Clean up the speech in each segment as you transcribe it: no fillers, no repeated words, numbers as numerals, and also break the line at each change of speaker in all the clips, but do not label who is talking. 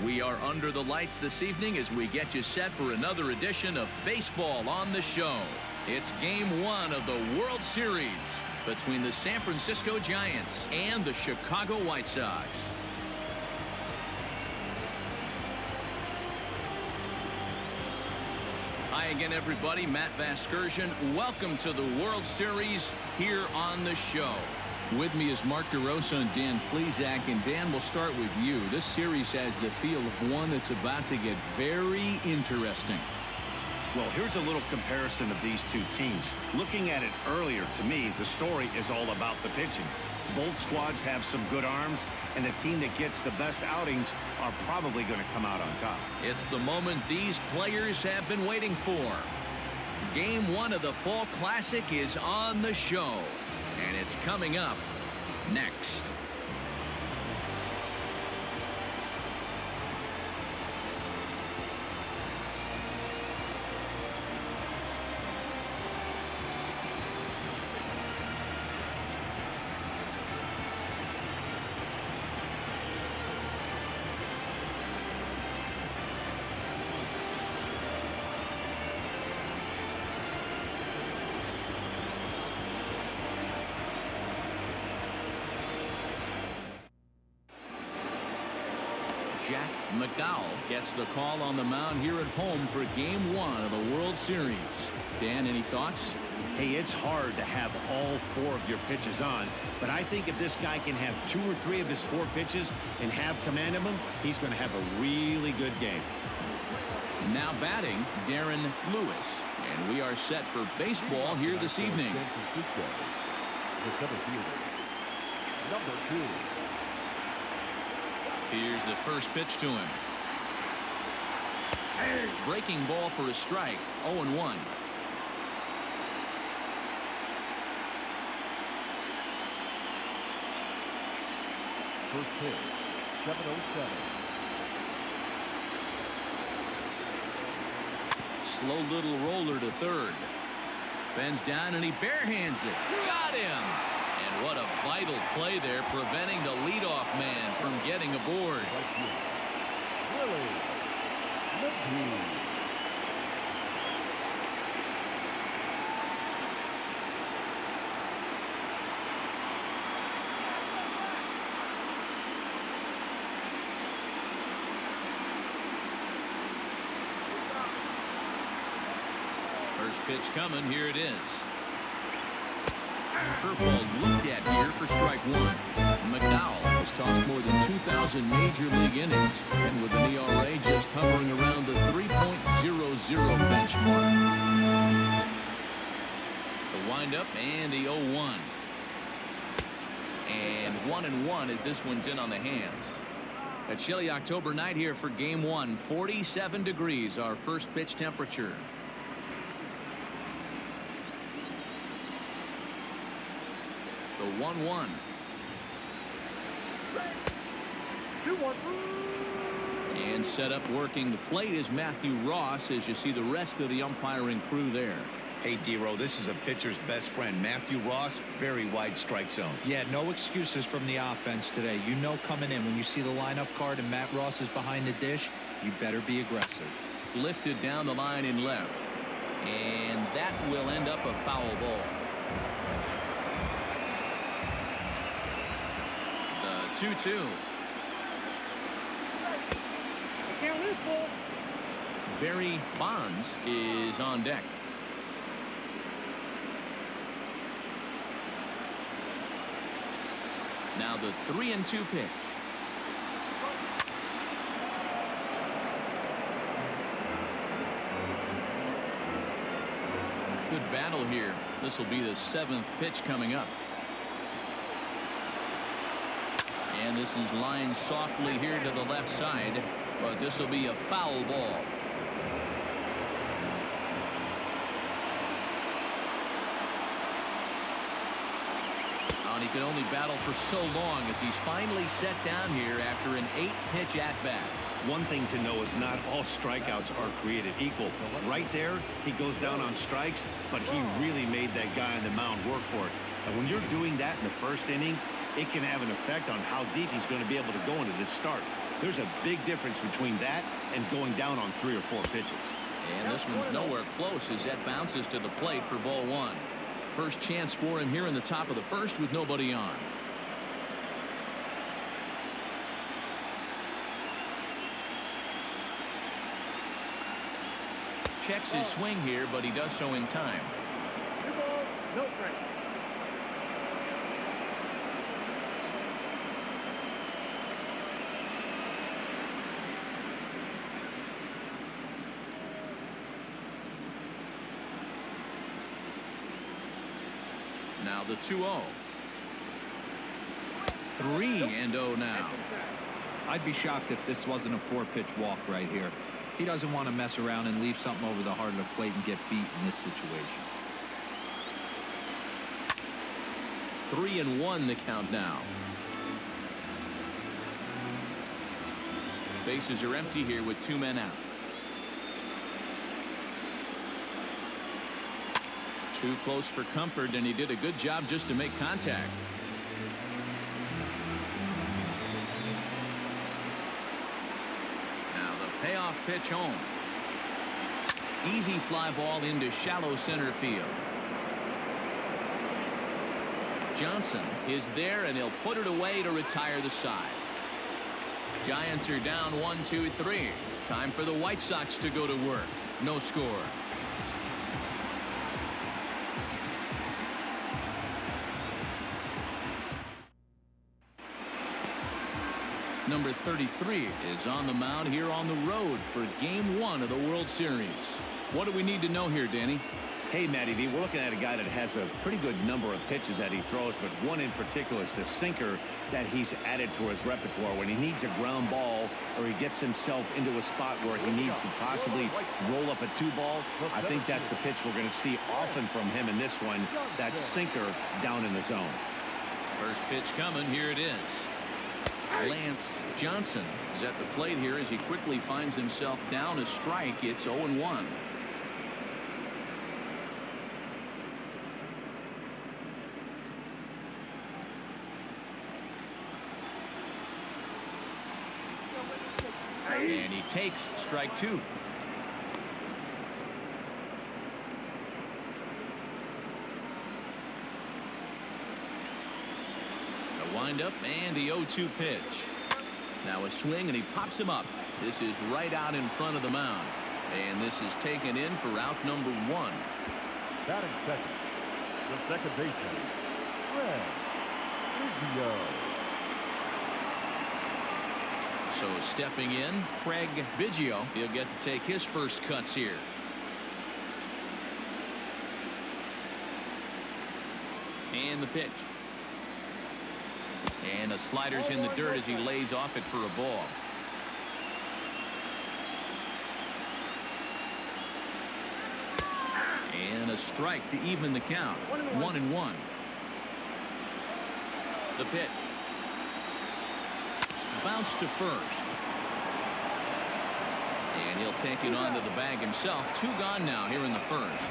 We are under the lights this evening as we get you set for another edition of Baseball on the Show. It's Game 1 of the World Series between the San Francisco Giants and the Chicago White Sox. Hi again, everybody. Matt Vasgersian. Welcome to the World Series here on the show. With me is Mark DeRosa and Dan Plesac. And Dan, we'll start with you. This series has the feel of one that's about to get very interesting.
Well, here's a little comparison of these two teams. Looking at it earlier, to me, the story is all about the pitching. Both squads have some good arms, and the team that gets the best outings are probably going to come out on top.
It's the moment these players have been waiting for. Game 1 of the Fall Classic is on the show, and it's coming up next. Mcdowell gets the call on the mound here at home for Game 1 of the World Series. Dan, any thoughts?
Hey, it's hard to have all 4 of your pitches on, but I think if this guy can have 2 or 3 of his 4 pitches and have command of them, he's going to have a really good game.
Now batting, Darren Lewis, and we are set for baseball here this evening.
Number 2.
Here's the first pitch to him. Breaking ball for a strike. 0-1.
First pitch, 7:07.
Slow little roller to third. Bends down and he barehands it. Got him! And what a vital play there, preventing the leadoff man from getting aboard. First pitch coming. Here it is. Curveball looked at here for strike 1. Mcdowell has tossed more than 2,000 major league innings, and with an ERA just hovering around the 3.00 benchmark. The windup and the 0-1. And 1-1 as this one's in on the hands. A chilly October night here for Game 1. 47 degrees, our first pitch temperature. The 1-1.
2-1.
And set up working the plate is Matthew Ross, as you see the rest of the umpiring crew there.
Hey, D-Row, this is a pitcher's best friend. Matthew Ross, very wide strike zone.
Yeah, no excuses from the offense today. You know coming in when you see the lineup card and Matt Ross is behind the dish, you better be aggressive.
Lifted down the line in left. And that will end up a foul ball. 2-2. Barry Bonds is on deck. Now the 3-2 pitch. Good battle here. This will be the 7th pitch coming up. And this is lined softly here to the left side, but this will be a foul ball. And he could only battle for so long as he's finally set down here after an 8-pitch at-bat.
One thing to know is not all strikeouts are created equal. Right there, he goes down on strikes, but he really made that guy on the mound work for it. And when you're doing that in the first inning, it can have an effect on how deep he's going to be able to go into this start. There's a big difference between that and going down on 3 or 4 pitches.
And this one's nowhere close as that bounces to the plate for ball 1. First chance for him here in the top of the first with nobody on. Checks his swing here, but he does so in time.
2 balls, no strikes.
Now the 2-0. 3-0 now.
I'd be shocked if this wasn't a 4-pitch walk right here. He doesn't want to mess around and leave something over the heart of the plate and get beat in this situation.
3-1 the count now. Bases are empty here with 2 men out. Too close for comfort, and he did a good job just to make contact. Now the payoff pitch home. Easy fly ball into shallow center field. Johnson is there, and he'll put it away to retire the side. Giants are down 1-2-3. Time for the White Sox to go to work. No score. Number 33 is on the mound here on the road for Game 1 of the World Series. What do we need to know here, Danny?
Hey, Matty V, we're looking at a guy that has a pretty good number of pitches that he throws, but one in particular is the sinker that he's added to his repertoire. When he needs a ground ball or he gets himself into a spot where he needs to possibly roll up a 2-ball, I think that's the pitch we're going to see often from him in this one, that sinker down in the zone.
First pitch coming. Here it is. Lance Johnson is at the plate here as he quickly finds himself down a strike. It's 0-1. And he takes strike 2. A windup and the 0-2 pitch. Now a swing, and he pops him up. This is right out in front of the mound. And this is taken in for out number 1.
Batting second, the second baseman, Craig Biggio.
So stepping in, Craig Biggio. He'll get to take his first cuts here. And the pitch. And the slider's in the dirt as he lays off it for a ball. And a strike to even the count. 1-1. The pitch. Bounce to first. And he'll take it onto the bag himself. 2 gone now here in the first.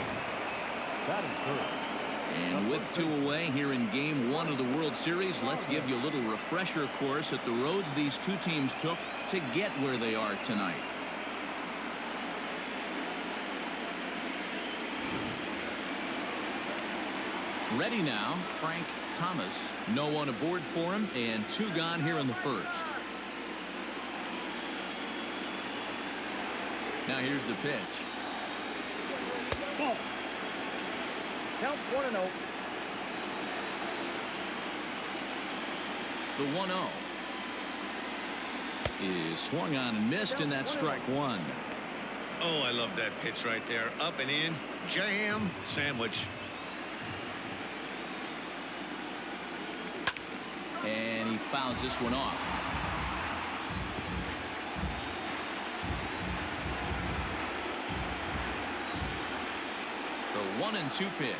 Batting third.
And with 2 away here in Game 1 of the World Series, let's give you a little refresher course at the roads these two teams took to get where they are tonight. Ready now, Frank Thomas. No one aboard for him, and 2 gone here in the first. Now here's the pitch.
Ball. Count 1-0.
The 1-0 is swung on and missed, and that's strike 1.
Oh, I love that pitch right there. Up and in. Jam sandwich.
And he fouls this one off. The 1-2 pitch.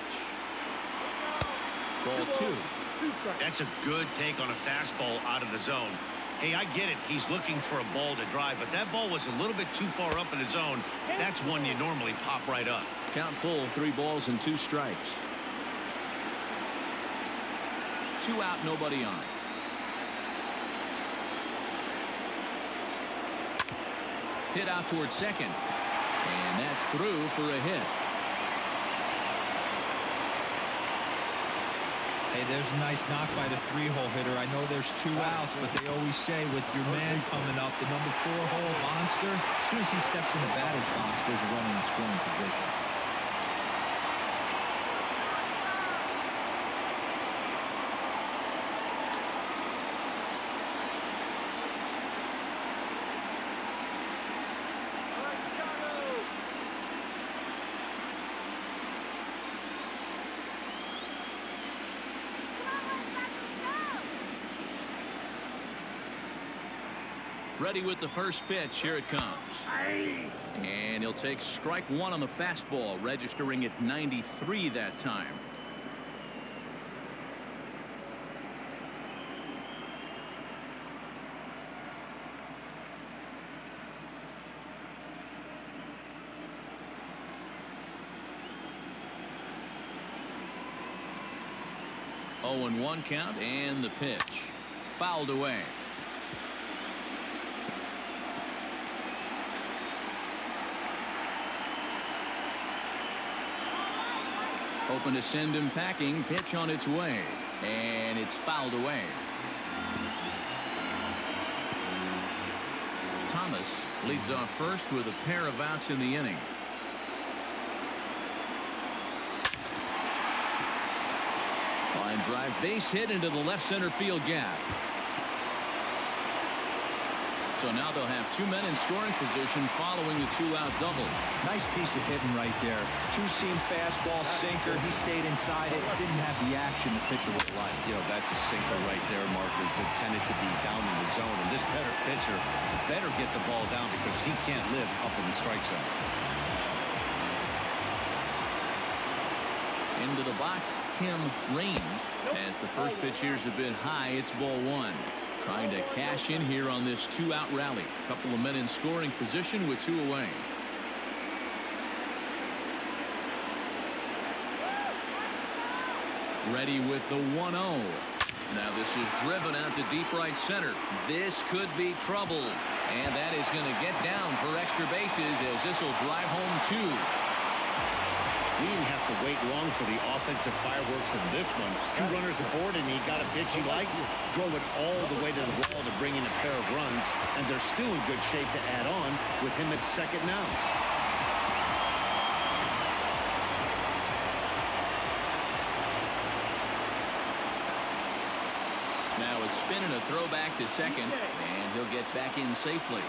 Ball 2.
That's a good take on a fastball out of the zone. Hey, I get it. He's looking for a ball to drive, but that ball was a little bit too far up in the zone. That's one you normally pop right up.
Count full, 3 balls and 2 strikes. 2 out, nobody on. Hit out towards second. And that's through for a hit.
Hey, there's a nice knock by the 3-hole hitter. I know there's 2 outs, but they always say with your man coming up, the number 4-hole monster, as soon as he steps in the batter's box, there's a runner in scoring position.
Ready with the first pitch. Here it comes. And he'll take strike 1 on the fastball, registering at 93 that time. Oh, and 1 count, and the pitch fouled away. Hoping to send him packing. Pitch on its way, and it's fouled away. Thomas leads off first with a pair of outs in the inning. Line drive, base hit into the left center field gap. So now they'll have 2 men in scoring position following the 2-out double.
Nice piece of hitting right there. 2-seam fastball sinker. He stayed inside it. Didn't have the action the pitcher would like.
You know, that's a sinker right there, Mark. It's intended to be down in the zone. And this better pitcher better get the ball down because he can't live up in the strike zone.
Into the box, Tim Raines. As the first pitch here is a bit high, it's ball 1. Trying to cash in here on this 2-out rally. A couple of men in scoring position with 2 away. Ready with the 1-0. Now this is driven out to deep right center. This could be trouble. And that is going to get down for extra bases as this will drive home 2.
We didn't have to wait long for the offensive fireworks in this one. 2 runners aboard, and he got a pitch he liked, drove it all the way to the wall to bring in a pair of runs, and they're still in good shape to add on with him at second now.
Now a spin and a throw back to second, and he'll get back in safely.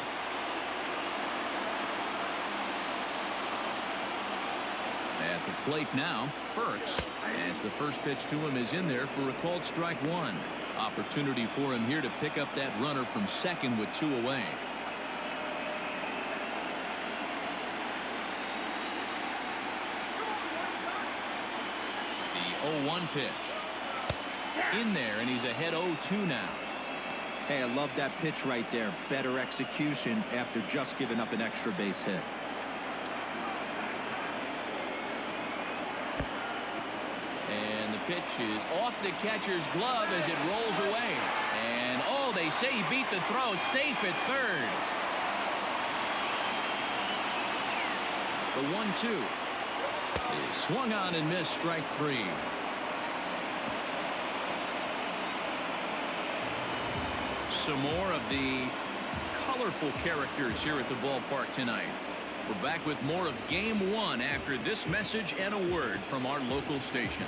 At the plate now, Burks, as the first pitch to him is in there for a called strike 1. Opportunity for him here to pick up that runner from second with 2 away. The 0-1 pitch. In there, and he's ahead 0-2 now.
Hey, I love that pitch right there. Better execution after just giving up an extra base hit.
Pitch is off the catcher's glove as it rolls away. And, oh, they say he beat the throw. Safe at third. The 1-2 is swung on and missed, strike 3. Some more of the colorful characters here at the ballpark tonight. We're back with more of Game 1 after this message and a word from our local stations.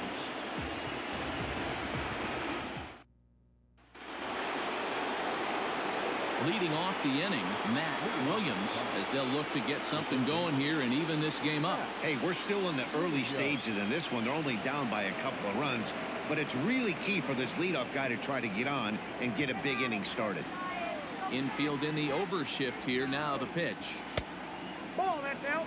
Leading off the inning, Matt Williams, as they'll look to get something going here and even this game up.
Hey, we're still in the early stages in this one. They're only down by a couple of runs, but it's really key for this leadoff guy to try to get on and get a big inning started.
Infield in the overshift here. Now the pitch.
Ball, that's out.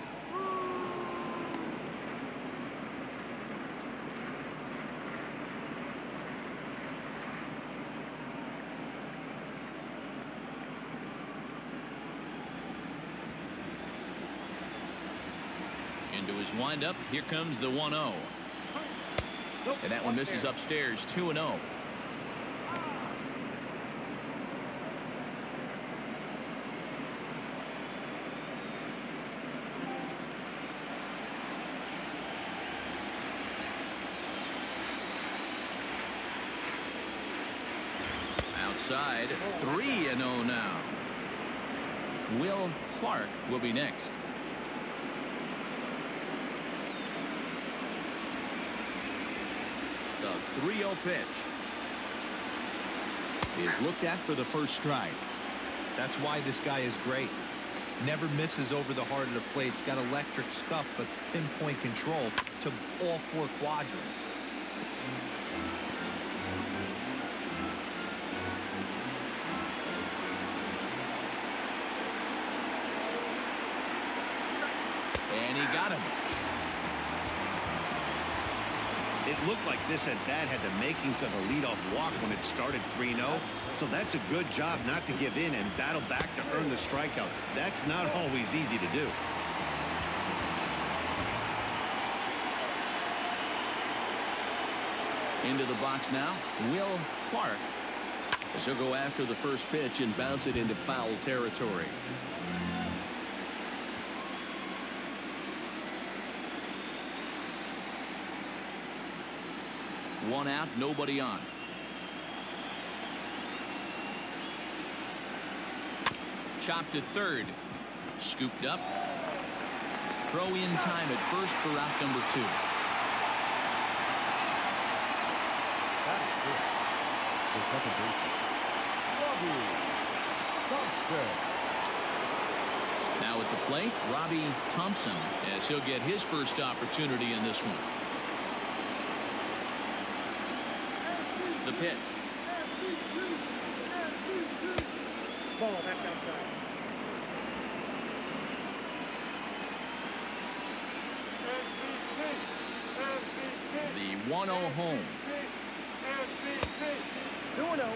Into his windup. Here comes the 1-0. And that one misses upstairs. 2-0. outside. 3-0 now. Will Clark will be next. The 3-0 pitch is looked at for the first strike.
That's why this guy is great. Never misses over the heart of the plate. It's got electric stuff, but pinpoint control to all 4 quadrants.
And he got him.
It looked like this at-bat had the makings of a leadoff walk when it started 3-0. So that's a good job not to give in and battle back to earn the strikeout. That's not always easy to do.
Into the box now, Will Clark. As he'll go after the first pitch and bounce it into foul territory. One out, nobody on. Chopped at third. Scooped up. Throw in time at first for out number 2. Now at the plate, Robbie Thompson, as he'll get his first opportunity in this one. The pitch.
Ball, that's outside.
The 1-0 home.
2-0.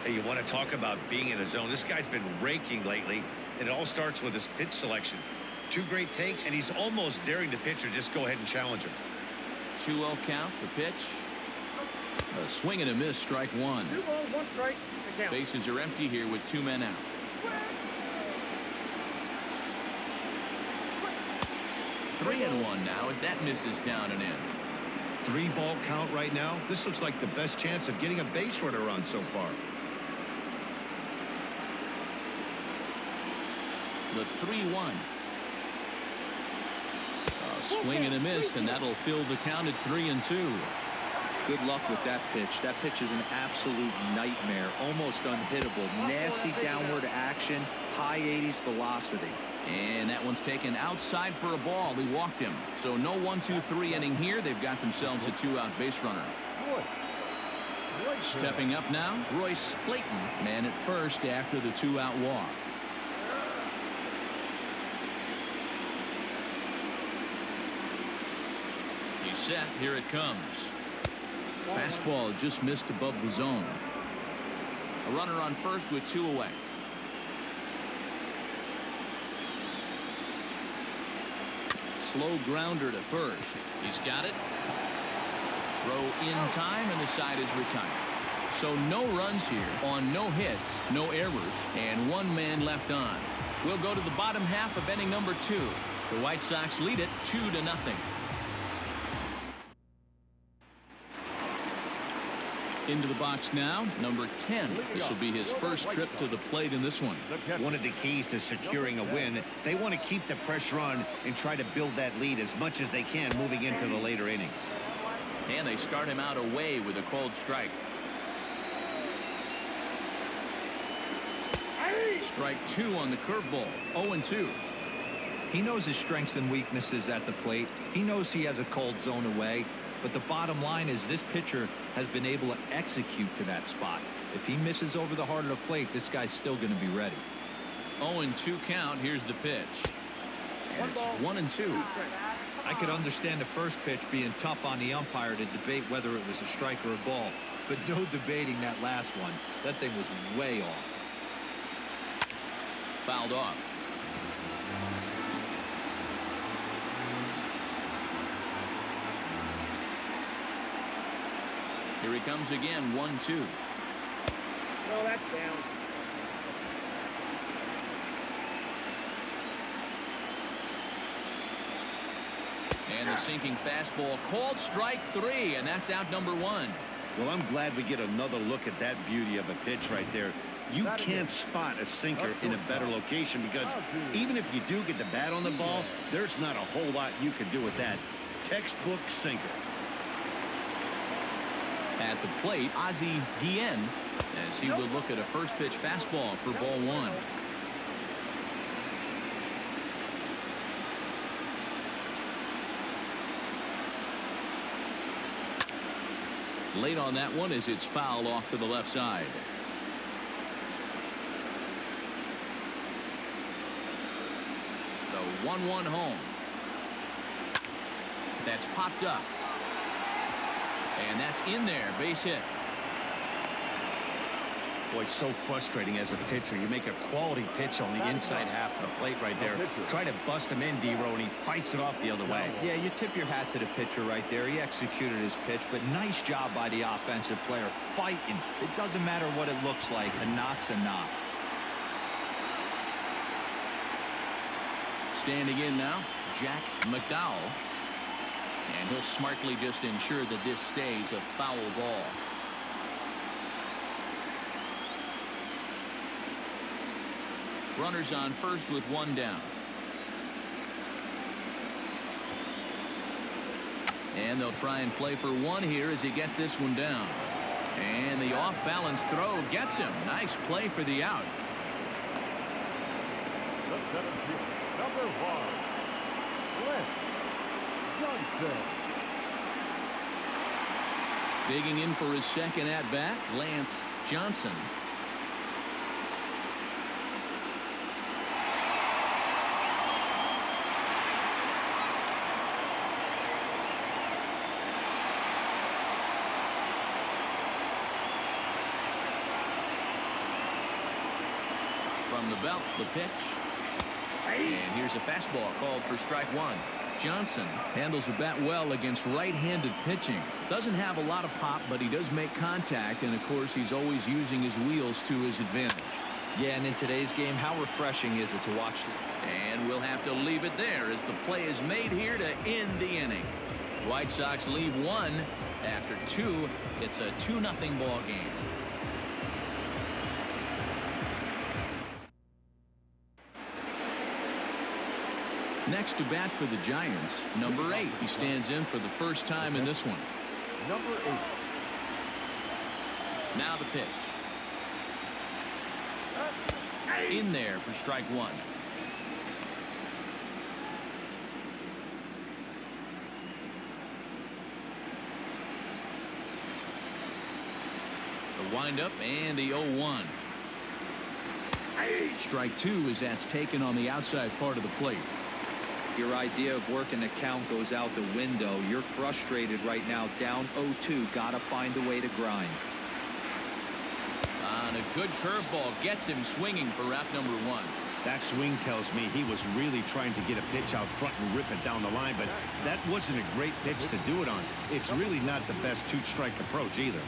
Hey, you want to talk about being in the zone? This guy's been raking lately, and it all starts with his pitch selection. 2 great takes, and he's almost daring the pitcher just go ahead and challenge him.
2-0 count. The pitch. A swing and a miss. Strike 1.
2 balls, 1 strike. The count.
Bases are empty here with 2 men out. 3-1 now as that misses down and in.
3-ball count right now. This looks like the best chance of getting a base runner run so far.
The 3-1. A swing and a miss, and that'll fill the count at 3-2.
Good luck with that pitch. That pitch is an absolute nightmare. Almost unhittable. Nasty downward action. High 80s velocity.
And that one's taken outside for a ball. He walked him. So no 1-2-3 inning here. They've got themselves a 2-out base runner. Stepping up now, Royce Clayton, man at first after the 2-out walk. He's set. Here it comes. Fastball just missed above the zone. A runner on first with 2 away. Slow grounder to first. He's got it. Throw in time, and the side is retired. So no runs here on no hits, no errors, and 1 man left on. We'll go to the bottom half of inning number 2. The White Sox lead it 2-0. Into the box now, number 10. This will be his first trip to the plate in this one.
One of the keys to securing a win, they want to keep the pressure on and try to build that lead as much as they can moving into the later innings.
And they start him out away with a called strike. Strike 2 on the curveball. 0-2.
He knows his strengths and weaknesses at the plate. He knows he has a cold zone away. But the bottom line is this pitcher has been able to execute to that spot. If he misses over the heart of the plate, this guy's still going to be ready.
0-2 count. Here's the pitch. And it's 1-2.
I could understand the first pitch being tough on the umpire to debate whether it was a strike or a ball. But no debating that last one. That thing was way off.
Fouled off. Here he comes again, 1-2.
No, that's down.
And the sinking fastball called strike 3, and that's out number 1.
Well, I'm glad we get another look at that beauty of a pitch right there. You can't spot a sinker in a better location because even if you do get the bat on the ball, there's not a whole lot you can do with that. Textbook sinker.
At the plate, Ozzie Guillen, as he will look at a first pitch fastball for ball one. Late on that one as it's fouled off to the left side. The 1-1 home. That's popped up. And that's in there. Base hit.
Boy, so frustrating as a pitcher. You make a quality pitch on the inside half of the plate right there. Try to bust him in, D-Row, and he fights it off the other way.
Yeah, you tip your hat to the pitcher right there. He executed his pitch, but nice job by the offensive player fighting. It doesn't matter what it looks like. A knock's a knock.
Standing in now, Jack Mcdowell. And he'll smartly just ensure that this stays a foul ball. Runners on first with one down. And they'll try and play for one here as he gets this one down. And the off-balance throw gets him. Nice play for the out.
Number 1, Johnson.
Digging in for his second at-bat, Lance Johnson. From the belt, the pitch. And here's a fastball called for strike one. Johnson handles the bat well against right-handed pitching. Doesn't have a lot of pop, but he does make contact, and of course he's always using his wheels to his advantage.
Yeah, and in today's game, how refreshing is it to watch?
And we'll have to leave it there as the play is made here to end the inning. White Sox leave one. After two, it's a 2-0 ball game. Next to bat for the Giants, number 8. He stands in for the first time in this one.
Number 8.
Now the pitch. In there for strike one. The windup and the 0-1. Strike two as that's taken on the outside part of the plate.
Your idea of working the count goes out the window. You're frustrated right now, down 0-2. Gotta find a way to grind.
On a good curveball gets him swinging for out number 1.
That swing tells me he was really trying to get a pitch out front and rip it down the line, but that wasn't a great pitch to do it on. It's really not the best two-strike approach either.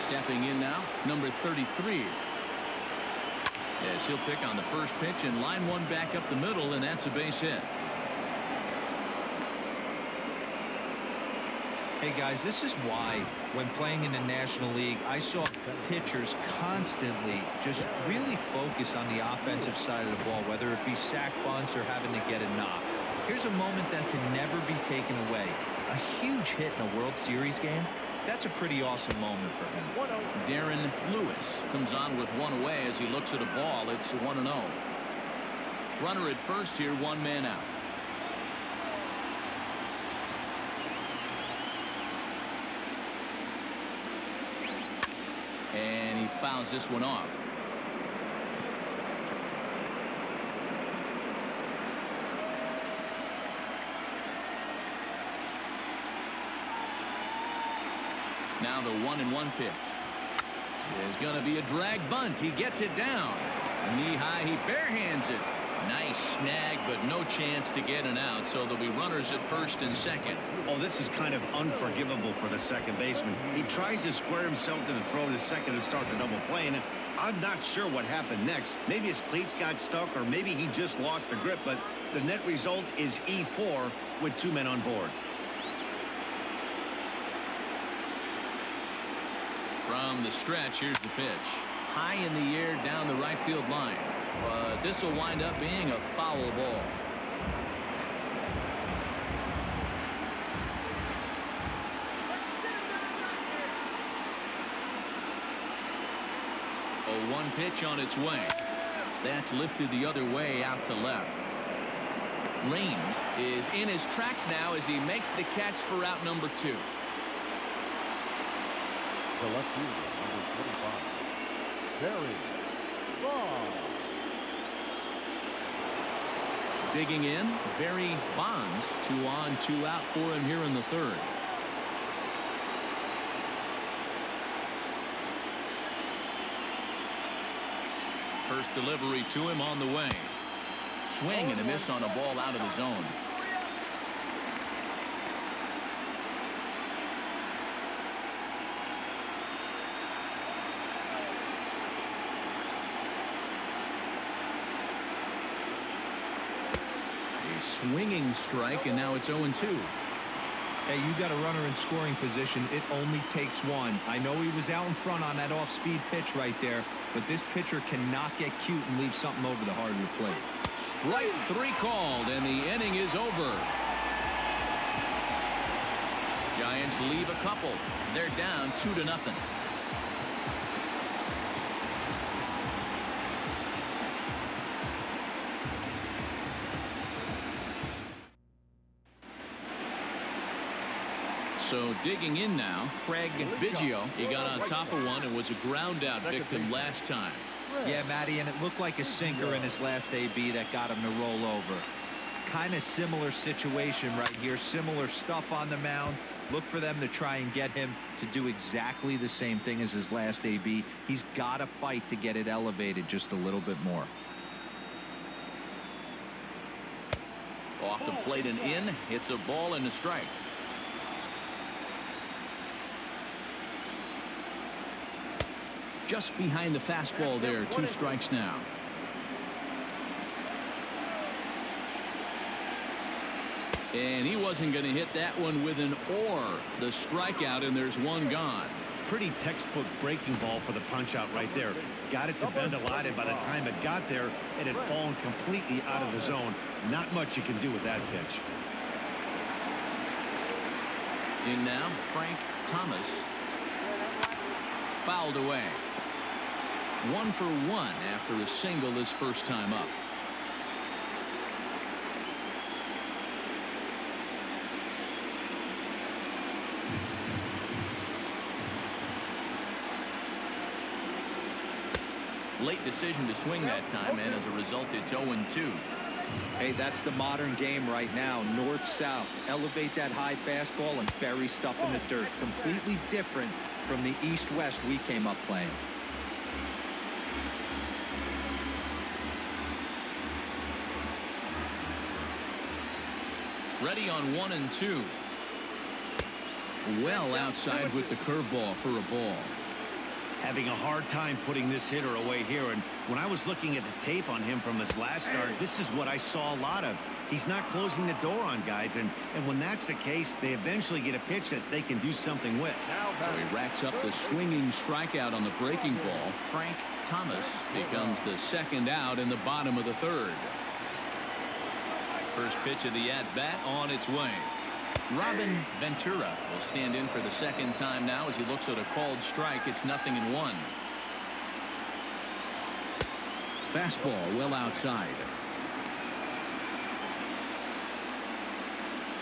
Stepping in now, number 33. Yes, he'll pick on the first pitch and line one back up the middle, and that's a base hit.
Hey guys, this is why when playing in the National League, I saw pitchers constantly just really focus on the offensive side of the ball, whether it be sac bunts or having to get a knock. Here's a moment that can never be taken away. A huge hit in a World Series game. That's a pretty awesome moment for him.
Darren Lewis comes on with one away as he looks at a ball. It's 1-0. Runner at first here, one man out. And he fouls this one off. Now the 1-1 pitch is going to be a drag bunt. He gets it down. Knee high, he barehands it. Nice snag, but no chance to get an out, so there'll be runners at first and second.
Oh, this is kind of unforgivable for the second baseman. He tries to square himself to the throw to second and start the double play, and I'm not sure what happened next. Maybe his cleats got stuck, or maybe he just lost the grip, but the net result is E4 with 2 men on board.
From the stretch, here's the pitch. High in the air down the right field line. But this will wind up being a foul ball. A 1 pitch on its way. That's lifted the other way out to left. Lane is in his tracks now as he makes the catch for out number 2.
The left fielder, number 25, Barry Bonds.
Digging in, Barry Bonds. 2 on, 2 out for him here in the third. First delivery to him on the way. Swing and a miss on a ball out of the zone. A swinging strike, and now it's 0-2.
Hey, you got a runner in scoring position. It only takes one. I know he was out in front on that off-speed pitch right there, but this pitcher cannot get cute and leave something over the hardwood plate.
Strike 3 called, and the inning is over. Giants leave a couple. They're down 2-0. So digging in now, Craig Biggio. He got on top of one and was a ground out victim last time.
Yeah, Matty, and it looked like a sinker in his last AB that got him to roll over. Kind of similar situation right here. Similar stuff on the mound. Look for them to try and get him to do exactly the same thing as his last AB. He's got to fight to get it elevated just a little bit more.
Off the plate and in. It's a ball and a strike. Just behind the fastball there. 2 strikes now. And he wasn't going to hit that one with an or. The strikeout, and there's 1 gone.
Pretty textbook breaking ball for the punch out right there. Got it to bend a lot, and by the time it got there, it had fallen completely out of the zone. Not much you can do with that pitch.
In now, Frank Thomas. Fouled away. 1 for 1 after a single his first time up. Late decision to swing that time, and as a result, it's 0-2.
Hey, that's the modern game right now. North-south. Elevate that high fastball and bury stuff in the dirt. Completely different from the east-west we came up playing.
Ready on 1 and 2. Well outside with the curveball for a ball.
Having a hard time putting this hitter away here, and when I was looking at the tape on him from his last start, this is what I saw a lot of. He's not closing the door on guys, and when that's the case, they eventually get a pitch that they can do something with.
So he racks up the swinging strikeout on the breaking ball. Frank Thomas becomes the second out in the bottom of the third. First pitch of the at-bat on its way. Robin Ventura will stand in for the second time now as he looks at a called strike. It's 0-1. Fastball well outside.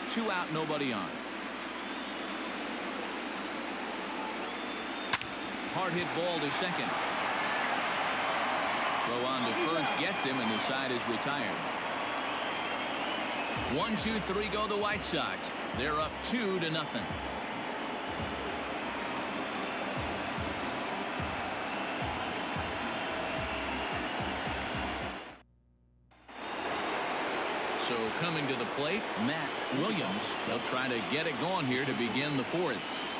2 out, nobody on. Hard hit ball to second. Throw on to first gets him, and the side is retired. 1, 2, 3 go the White Sox. They're up 2-0. So coming to the plate, Matt Williams. They'll try to get it going here to begin the fourth.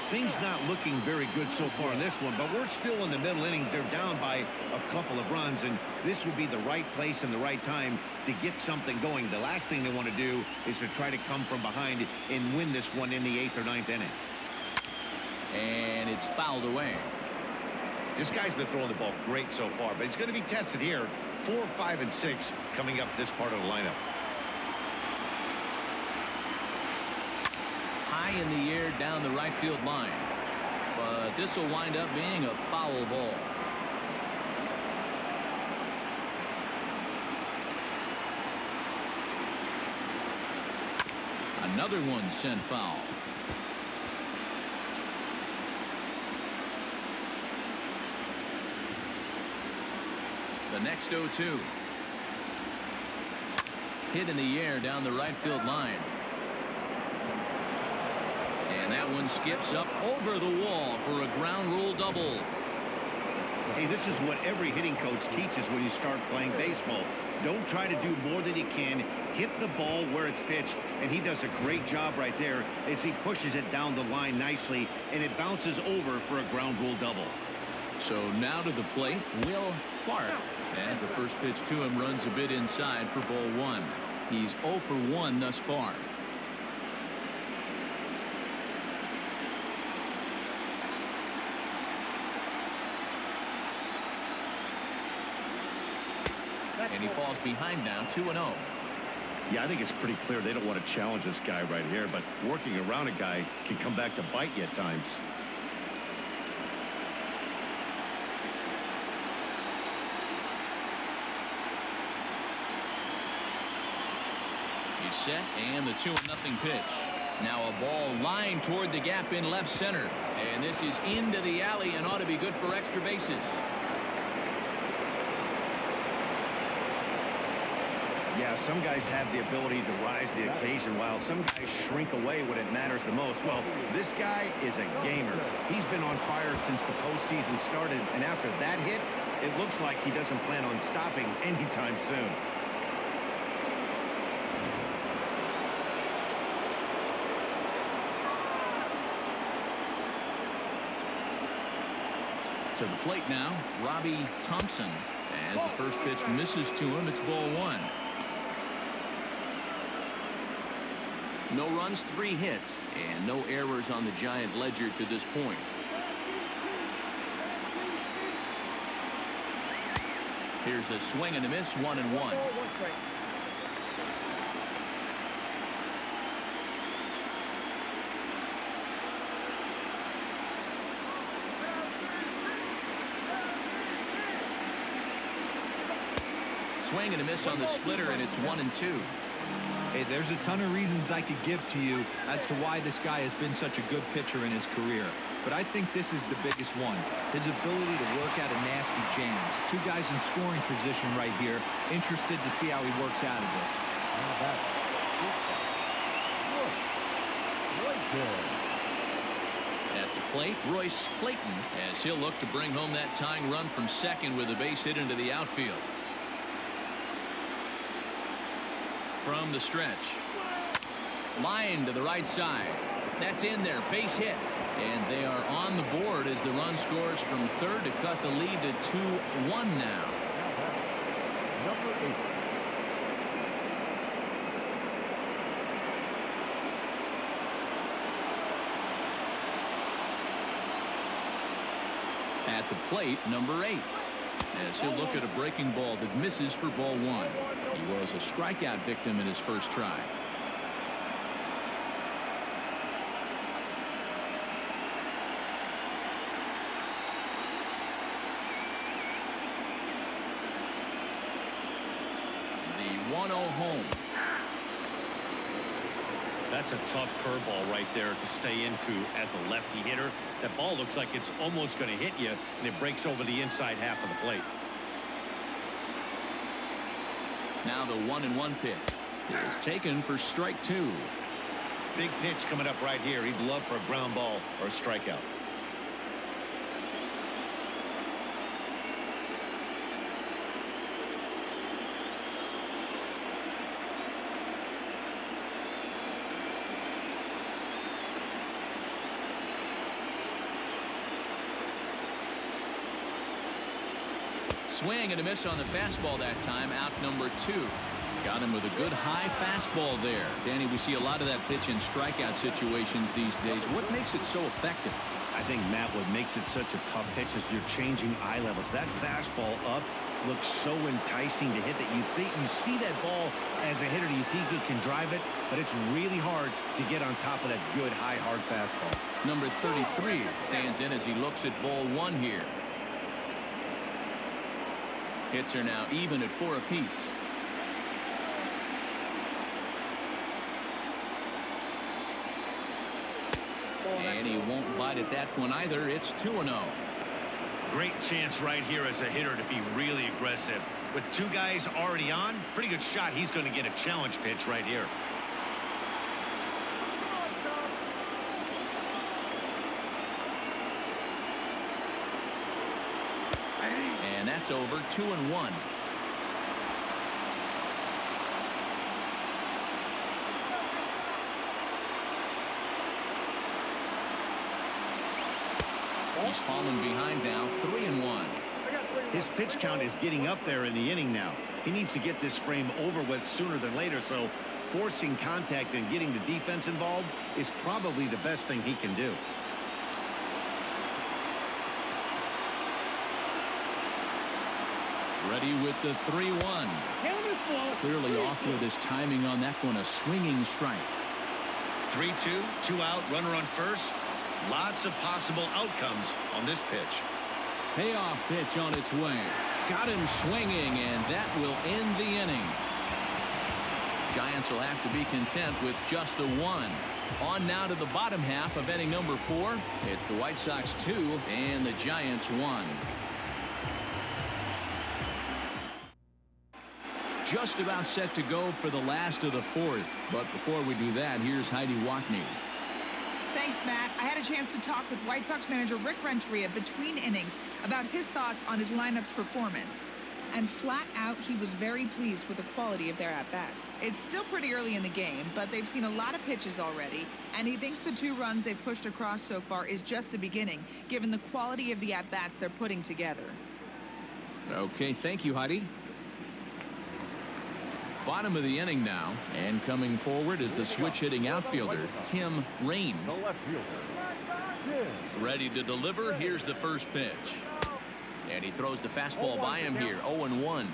Things not looking very good so far in this one, but we're still in the middle innings. They're down by a couple of runs, and this would be the right place and the right time to get something going. The last thing they want to do is to try to come from behind and win this one in the 8th or 9th inning.
And it's fouled away.
This guy's been throwing the ball great so far, but he's going to be tested here. 4, 5, and 6 coming up this part of the lineup.
High in the air down the right field line. But this will wind up being a foul ball. Another one sent foul. The next 0-2. Hit in the air down the right field line. And that one skips up over the wall for a ground rule double.
Hey, this is what every hitting coach teaches when you start playing baseball. Don't try to do more than you can. Hit the ball where it's pitched, and he does a great job right there as he pushes it down the line nicely, and it bounces over for a ground rule double.
So now to the plate, Will Clark, as the first pitch to him runs a bit inside for ball 1. He's 0 for 1 thus far. And he falls behind now, 2-0.
Yeah, I think it's pretty clear they don't want to challenge this guy right here, but working around a guy can come back to bite you at times.
He's set, and the 2-0 pitch. Now a ball lined toward the gap in left center. And this is into the alley and ought to be good for extra bases.
Yeah, some guys have the ability to rise to the occasion while some guys shrink away when it matters the most. Well, this guy is a gamer. He's been on fire since the postseason started, and after that hit, it looks like he doesn't plan on stopping anytime soon.
To the plate now, Robbie Thompson. As the first pitch misses to him, it's ball 1. No runs, 3 hits, and no errors on the Giant ledger to this point. Here's a swing and a miss, 1-1. Swing and a miss on the splitter, and it's 1-2.
Hey, there's a ton of reasons I could give to you as to why this guy has been such a good pitcher in his career. But I think this is the biggest one. His ability to work out of nasty jams. 2 guys in scoring position right here. Interested to see how he works out of this.
At the plate, Royce Clayton, as he'll look to bring home that tying run from second with a base hit into the outfield. From the stretch. Line to the right side. That's in there. Base hit. And they are on the board as the run scores from third to cut the lead to 2-1 now.
Number 8.
At the plate, number 8. As he'll look at a breaking ball that misses for ball 1. He was a strikeout victim in his first try. The 1-0 home.
That's a tough curveball right there to stay into as a lefty hitter. That ball looks like it's almost going to hit you, and it breaks over the inside half of the plate.
Now the 1-1 pitch is taken for strike 2.
Big pitch coming up right here. He'd love for a ground ball or a strikeout.
Swing and a miss on the fastball that time. Out number 2. Got him with a good high fastball there. Danny, we see a lot of that pitch in strikeout situations these days. What makes it so effective?
I think, Matt, what makes it such a tough pitch is you're changing eye levels. That fastball up looks so enticing to hit that you see that ball as a hitter, you think you can drive it, but it's really hard to get on top of that good high hard fastball.
Number 33 stands in as he looks at ball 1 here. Hits are now even at 4 apiece. And he won't bite at that one either. It's 2-0.
Great chance right here as a hitter to be really aggressive. With 2 guys already on, pretty good shot. He's going to get a challenge pitch right here.
And that's over. 2-1. He's fallen behind now. 3-1.
His pitch count is getting up there in the inning now. He needs to get this frame over with sooner than later, so forcing contact and getting the defense involved is probably the best thing he can do.
Ready with the 3-1. Clearly off with his timing on that one. A swinging strike.
3-2, 2 out, runner on first. Lots of possible outcomes on this pitch.
Payoff pitch on its way. Got him swinging, and that will end the inning. Giants will have to be content with just the 1. On now to the bottom half of inning number 4. It's the White Sox 2 and the Giants 1. Just about set to go for the last of the 4th. But before we do that, here's Heidi Wackney.
Thanks, Matt. I had a chance to talk with White Sox manager Rick Renteria between innings about his thoughts on his lineup's performance. And flat out, he was very pleased with the quality of their at-bats. It's still pretty early in the game, but they've seen a lot of pitches already, and he thinks the 2 runs they've pushed across so far is just the beginning, given the quality of the at-bats they're putting together.
Okay, thank you, Heidi. Bottom of the inning now, and coming forward is the switch-hitting outfielder, Tim Raines.
The left fielder.
Ready to deliver. Here's the first pitch. And he throws the fastball by him here. 0-1.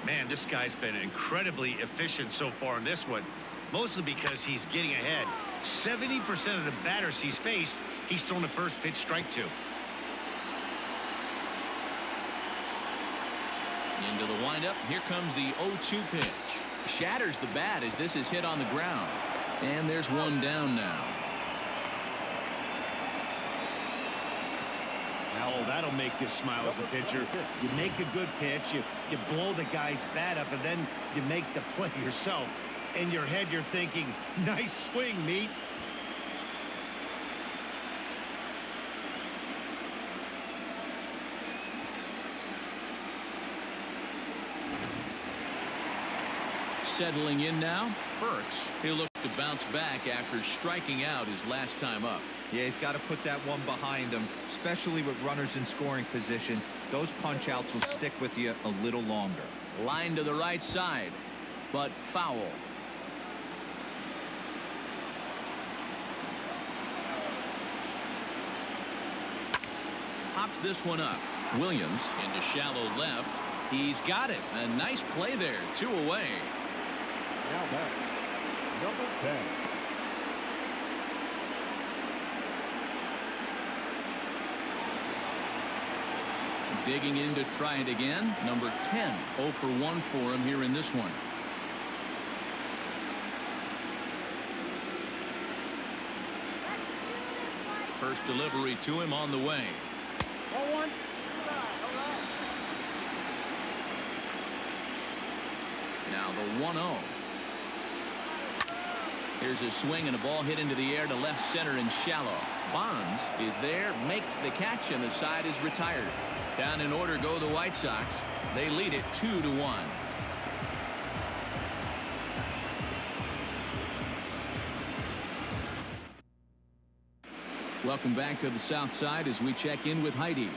Man, this guy's been incredibly efficient so far in this one, mostly because he's getting ahead. 70% of the batters he's faced, he's thrown the first pitch strike to.
Into the windup. Here comes the 0-2 pitch. Shatters the bat as this is hit on the ground. And there's one down now.
Oh, that'll make you smile as a pitcher. You make a good pitch, you blow the guy's bat up, and then you make the play yourself. In your head, you're thinking, nice swing, meat.
Settling in now, Burks. He'll look to bounce back after striking out his last time up.
Yeah, he's got to put that one behind him, especially with runners in scoring position. Those punch-outs will stick with you a little longer.
Line to the right side, but foul. Pops this one up. Williams into shallow left. He's got it. A nice play there. 2 away.
Now back, number 10.
Digging in to try it again. Number 10. 0 for 1 for him here in this one. First delivery to him on the way.
0-1.
Now the 1-0. Here's a swing and a ball hit into the air to left center and shallow. Bonds is there, makes the catch, and the side is retired. Down in order go the White Sox. They lead it 2-1. Welcome back to the South Side as we check in with Heidi.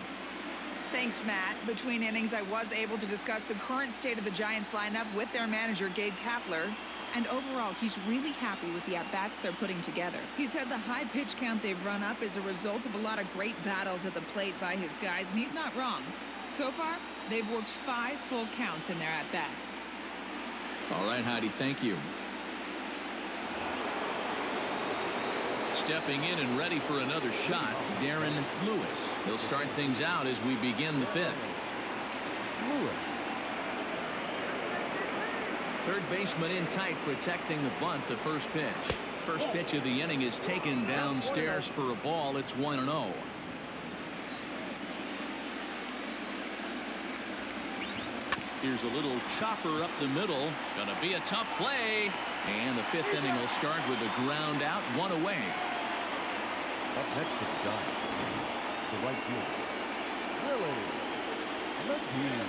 Thanks, Matt. Between innings, I was able to discuss the current state of the Giants lineup with their manager, Gabe Kapler. And overall, he's really happy with the at-bats they're putting together. He said the high pitch count they've run up is a result of a lot of great battles at the plate by his guys, and he's not wrong. So far, they've worked 5 full counts in their at-bats.
All right, Heidi, thank you. Stepping in and ready for another shot, Darren Lewis. He'll start things out as we begin the 5th.
Lewis.
Third baseman in tight, protecting the bunt. The first pitch. First pitch of the inning is taken downstairs for a ball. It's 1-0. Here's a little chopper up the middle. Gonna be a tough play. And the 5th inning will start with a ground out, 1 away.
Up next to the Giants. The right fielder, Willie McGee.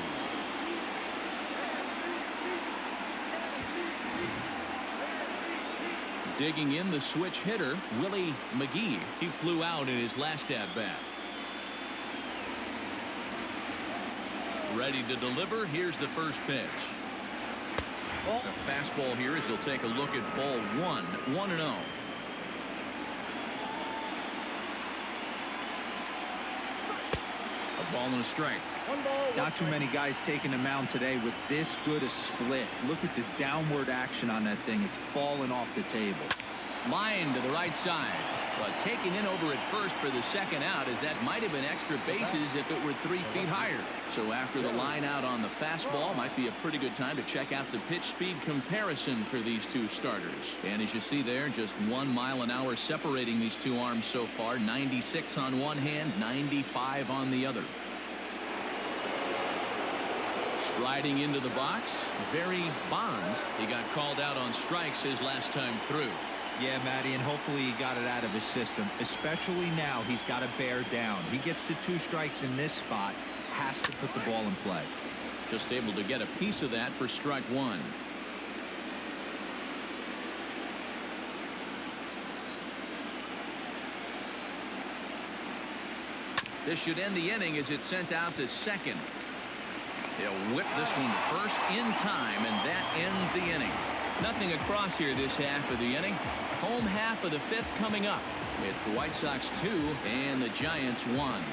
Digging in, the switch hitter, Willie McGee. He flew out in his last at-bat. Ready to deliver. Here's the first pitch. The fastball here as he'll take a look at ball 1. 1-0. A ball and a strike.
Not too many guys taking the mound today with this good a split. Look at the downward action on that thing. It's falling off the table.
Line to the right side. But taken in over at first for the second out, as that might have been extra bases if it were 3 feet higher. So after the line out on the fastball, might be a pretty good time to check out the pitch speed comparison for these two starters. And as you see there, just 1 mile an hour separating these two arms so far. 96 on one hand, 95 on the other. Striding into the box, Barry Bonds. He got called out on strikes his last time through.
Yeah, Matty, and hopefully he got it out of his system. Especially now, he's got to bear down. He gets the 2 strikes in this spot, has to put the ball in play.
Just able to get a piece of that for strike 1. This should end the inning as it's sent out to second. They'll whip this one to first in time, and that ends the inning. Nothing across here this half of the inning. Home half of the 5th coming up. It's the White Sox 2 and the Giants 1.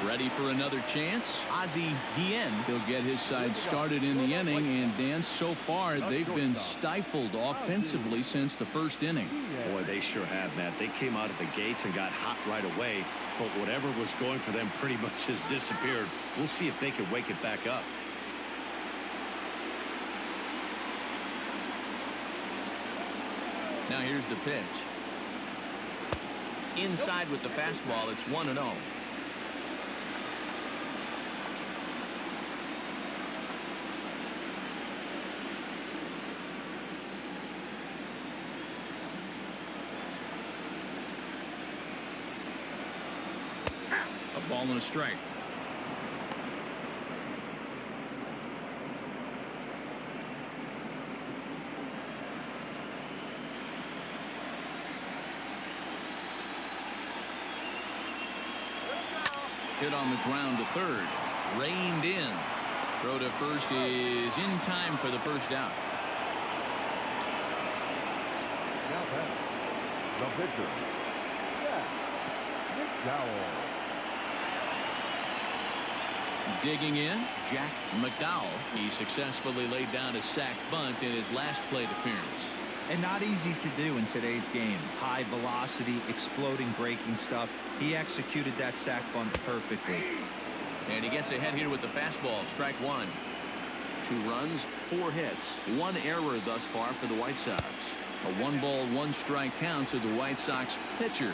Ready for another chance. Ozzie Guillen. He'll get his side started in the inning. And Dan, so far they've been stifled offensively since the first inning.
Boy, they sure have, Matt. They came out of the gates and got hot right away. But whatever was going for them pretty much has disappeared. We'll see if they can wake it back up.
Now here's the pitch. Inside with the fastball. It's 1-0. A ball and a strike. Hit on the ground to third. Reined in. Throw to first is in time for the first out.
Now back, the pitcher, Mcdowell.
Digging in, Jack Mcdowell. He successfully laid down a sac bunt in his last plate appearance.
And not easy to do in today's game. High velocity, exploding breaking stuff. He executed that sac bunt perfectly.
And he gets ahead here with the fastball. Strike 1. 2 runs, 4 hits. 1 error thus far for the White Sox. A 1-ball, 1-strike count to the White Sox pitcher.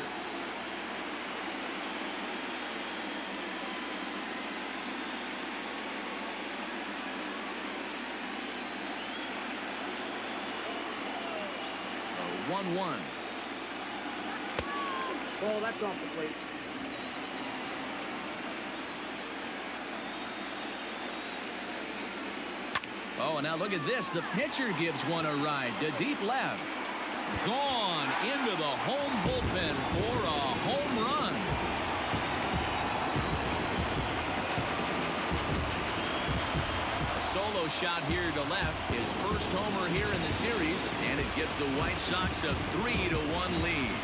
A 1-1.
Oh, that's off the plate.
Oh, and now look at this. The pitcher gives one a ride to deep left. Gone into the home bullpen for a home run. shot here to left. His first homer here in the series, and it gives the White Sox a 3-1 lead.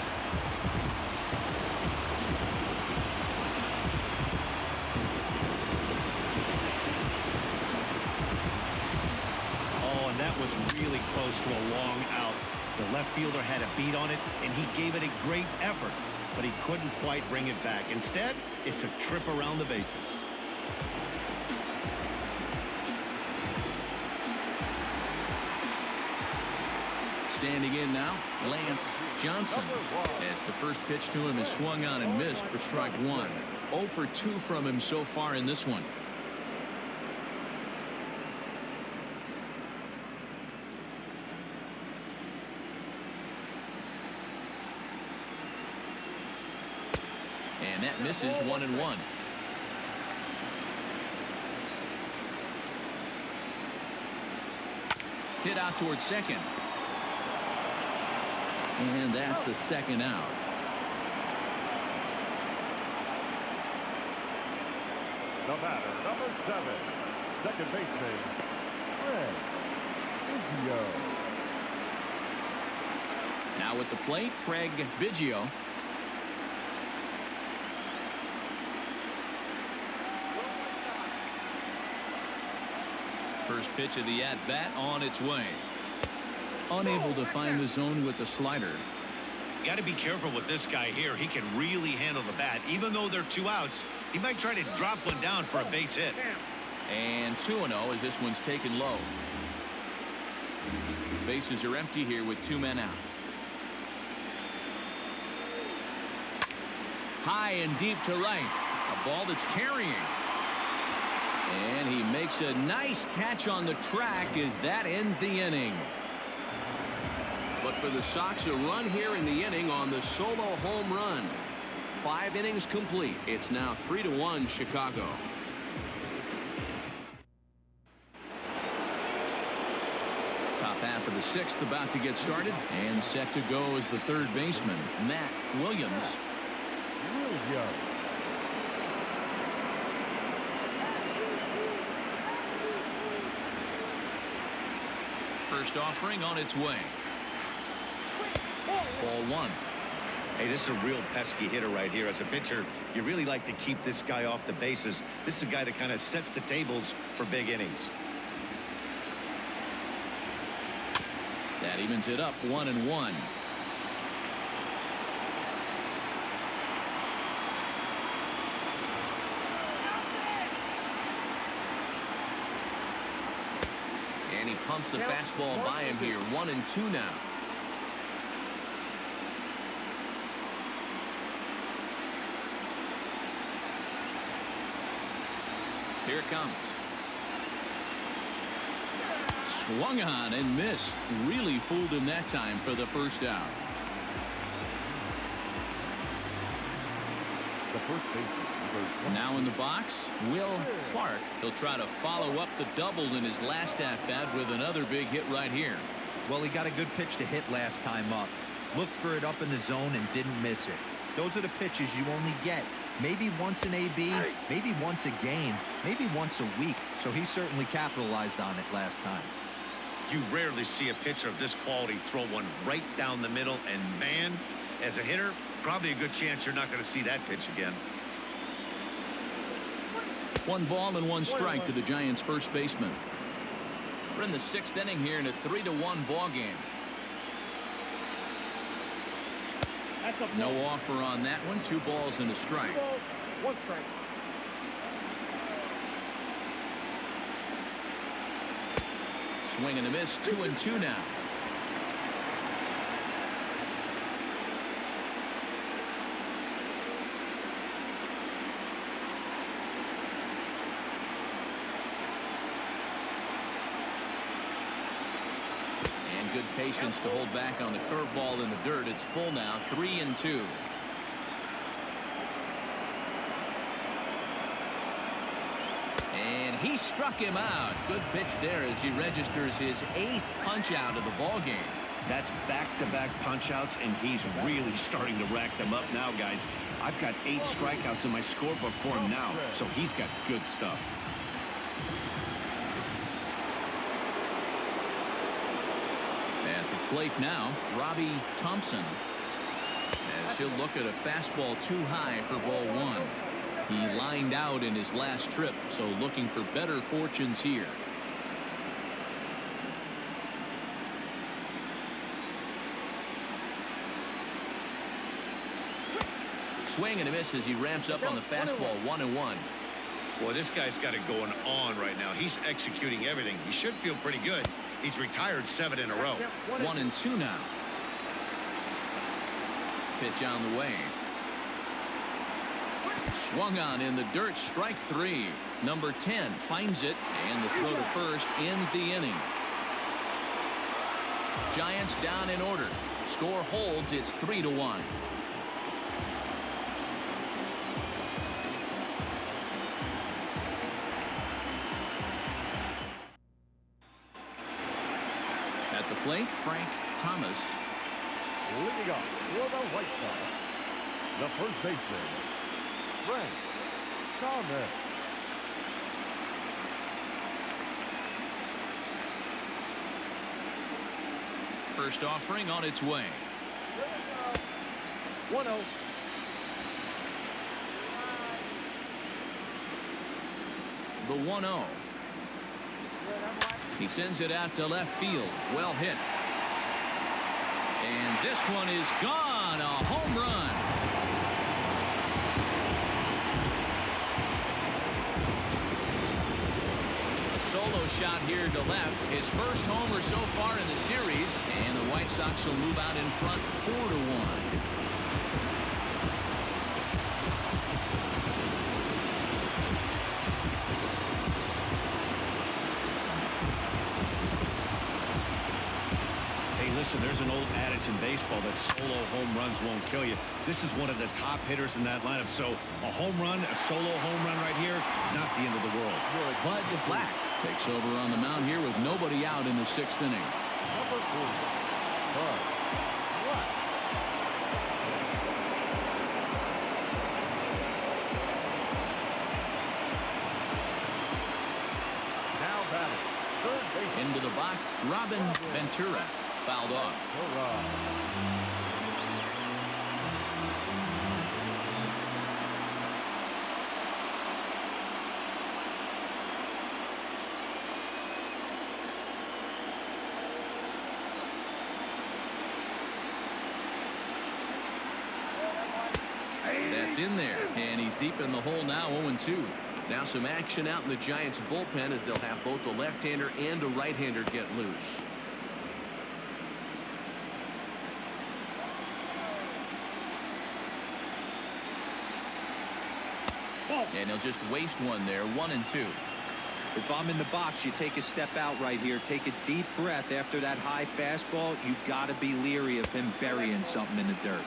Oh, and that was really close to a long out. The left fielder had a beat on it, and he gave it a great effort, but he couldn't quite bring it back. Instead, it's a trip around the bases.
Standing in now, Lance Johnson, as the first pitch to him is swung on and missed for strike one. 0 for 2 from him so far in this one. And that misses 1-1. Hit out towards second. And that's the second out.
The batter, number 7, second baseman, Craig Biggio.
Now at the plate, Craig Biggio. First pitch of the at-bat on its way. Unable to find the zone with the slider.
You got to be careful with this guy here. He can really handle the bat. Even though they're 2 outs, he might try to drop one down for a base hit.
And 2-0 as this one's taken low. Bases are empty here with 2 men out. High and deep to right. A ball that's carrying. And he makes a nice catch on the track as that ends the inning. But for the Sox, a run here in the inning on the solo home run. 5 innings complete. It's now 3-1 Chicago. Top half of the 6th about to get started, and set to go is the third baseman, Matt Williams. First offering on its way. Ball 1.
Hey, this is a real pesky hitter right here. As a pitcher, you really like to keep this guy off the bases. This is a guy that kind of sets the tables for big innings.
That evens it up 1-1. And he pumps the fastball by him here. 1-2 now. Here it comes. Swung on and missed. Really fooled him that time for the first out.
The first baseman.
Now in the box, Will Clark. He'll try to follow up the double in his last at-bat with another big hit right here.
Well, he got a good pitch to hit last time up. Looked for it up in the zone and didn't miss it. Those are the pitches you only get maybe once in AB, maybe once a game, maybe once a week. So he certainly capitalized on it last time.
You rarely see a pitcher of this quality throw one right down the middle, and man, as a hitter, probably a good chance you're not going to see that pitch again.
1 ball and 1 strike to the Giants' first baseman. We're in the 6th inning here in a 3-1 ball game. No offer on that one. 2 balls and a strike.
2 balls, 1 strike.
Swing and a miss. 2-2 now. And good patience to hold back on the curveball in the dirt. It's full now. 3-2. And he struck him out. Good pitch there as he registers his 8th punch out of the ball game.
That's back-to-back punch-outs, and he's really starting to rack them up now, guys. I've got 8 strikeouts in my scorebook for him now, so he's got good stuff.
the plate now, Robbie Thompson, as he'll look at a fastball too high for ball one. He lined out in his last trip, so looking for better fortunes here. Swing and a miss as he ramps up on the fastball. 1-1.
Boy, this guy's got it going on right now. He's executing everything. He should feel pretty good. He's retired 7 in a row.
1-2 now. Pitch on the way. Swung on in the dirt. Strike 3. Number 10 finds it, and the throw to first ends the inning. Giants down in order. Score holds. It's 3-1. At the plate, Frank Thomas.
Leading up for the White Sox, the first baseman, Frank Thomas.
First offering on its way.
1-0.
The 1-0. He sends it out to left field. Well hit. And this one is gone. A home run. A solo shot here to left. His first homer so far in the series. And the White Sox will move out in front 4-1.
Listen, there's an old adage in baseball that solo home runs won't kill you. This is one of the top hitters in that lineup. So a home run, a solo home run right here is not the end of the world.
Bud Black takes over on the mound here with nobody out in the 6th inning.
Number 3, Bud Black. Now batting, third base.
Into the box, Robin Ventura. Fouled off. That's in there, and he's deep in the hole now. 0-2. Now some action out in the Giants bullpen as they'll have both the left-hander and a right-hander get loose. And he'll just waste one there. 1-2.
If I'm in the box, you take a step out right here. Take a deep breath after that high fastball. You got to be leery of him burying something in the dirt.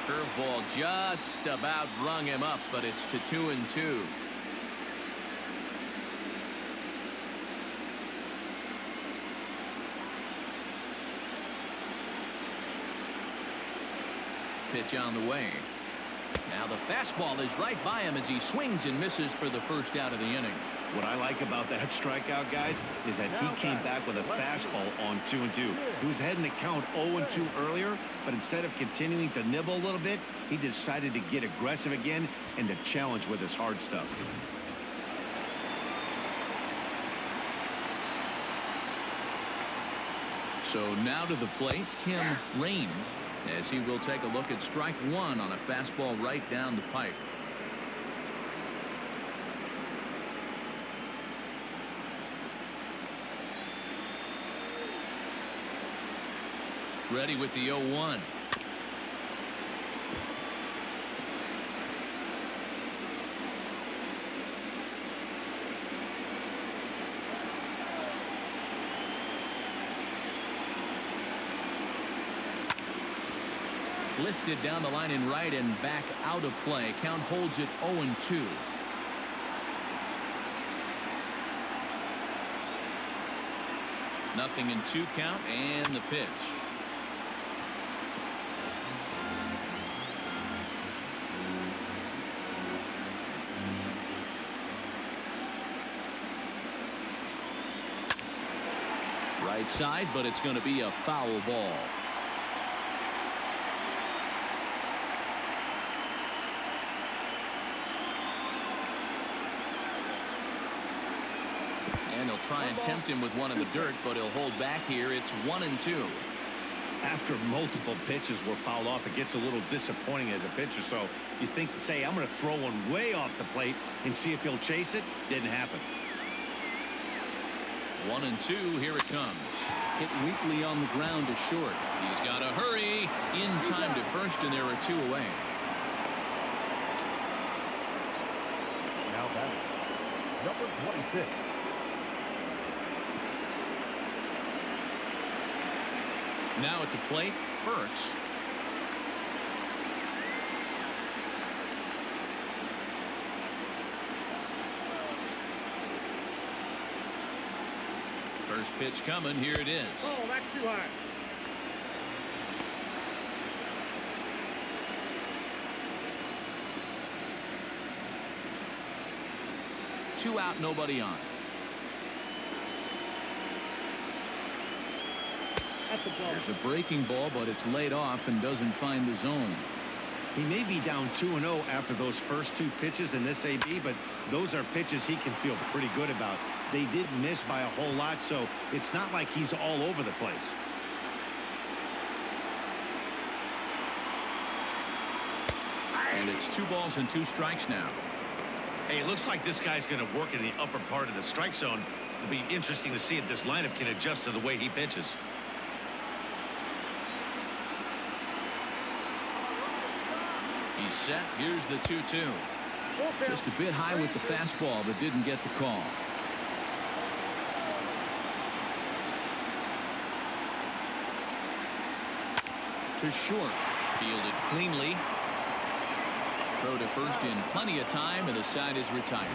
Curveball just about rung him up, but it's to 2-2. Pitch on the way. Now the fastball is right by him as he swings and misses for the first out of the inning.
What I like about that strikeout, guys, is that he came back with a fastball on 2-2. He was heading to count 0-2 earlier, but instead of continuing to nibble a little bit, he decided to get aggressive again and to challenge with his hard stuff.
So now to the plate, Tim Raines, as he will take a look at strike 1 on a fastball right down the pipe. Ready with the 0-1. Lifted down the line in right and back out of play. Count holds it 0-2. Nothing in 2 count, and the pitch. Right side, but it's going to be a foul ball. And he'll try and tempt him with one in the dirt, but he'll hold back here. It's 1-2.
After multiple pitches were fouled off, it gets a little disappointing as a pitcher. So you think, say, I'm going to throw one way off the plate and see if he'll chase it. Didn't happen.
1-2. Here it comes. Hit weakly on the ground to short. He's got to hurry in time to first, and there are 2 away.
Now batting, number 26.
Now at the plate, Burks. First pitch coming. Here it is.
Oh, that's too high.
Two out, nobody on. There's a breaking ball, but it's laid off and doesn't find the zone.
He may be down 2-0 after those first 2 pitches in this AB, but those are pitches he can feel pretty good about. They did miss by a whole lot, so it's not like he's all over the place.
And it's 2 balls and 2 strikes now.
Hey, it looks like this guy's going to work in the upper part of the strike zone. It'll be interesting to see if this lineup can adjust to the way he pitches.
He's set. Here's the 2-2. Just a bit high with the fastball, but didn't get the call. To short. Fielded cleanly. Throw to first in plenty of time, and the side is retired.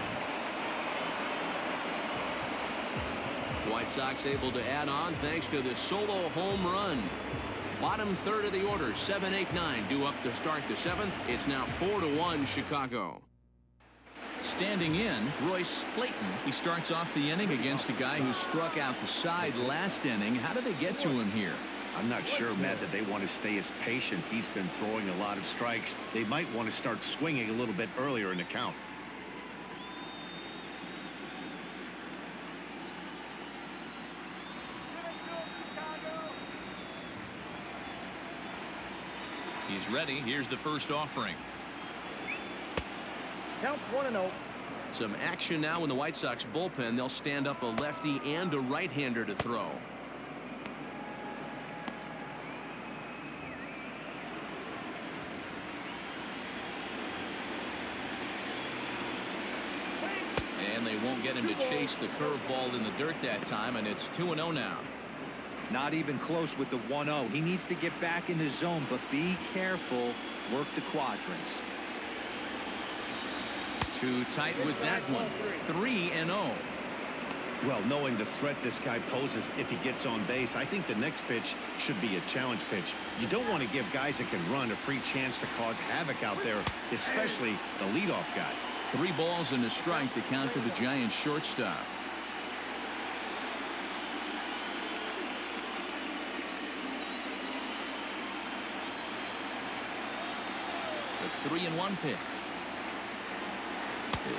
White Sox able to add on thanks to the solo home run. Bottom third of the order, 7, 8, 9 due up to start the 7th. It's now 4-1 Chicago. Standing in, Royce Clayton. He starts off the inning against a guy who struck out the side last inning. How did they get to him here?
I'm not sure, Matt, that they want to stay as patient. He's been throwing a lot of strikes. They might want to start swinging a little bit earlier in the count.
He's ready. Here's the first offering.
Count 1-0.
Some action now in the White Sox bullpen. They'll stand up a lefty and a right-hander to throw. And they won't get him to chase the curveball in the dirt that time, and it's 2-0 now.
Not even close with the 1-0. He needs to get back in the zone, but be careful. Work the quadrants.
Too tight with that one. 3-0.
Well, knowing the threat this guy poses if he gets on base, I think the next pitch should be a challenge pitch. You don't want to give guys that can run a free chance to cause havoc out there, especially the leadoff guy.
3 balls and a strike to count to the Giants shortstop. The 3-1 pitch.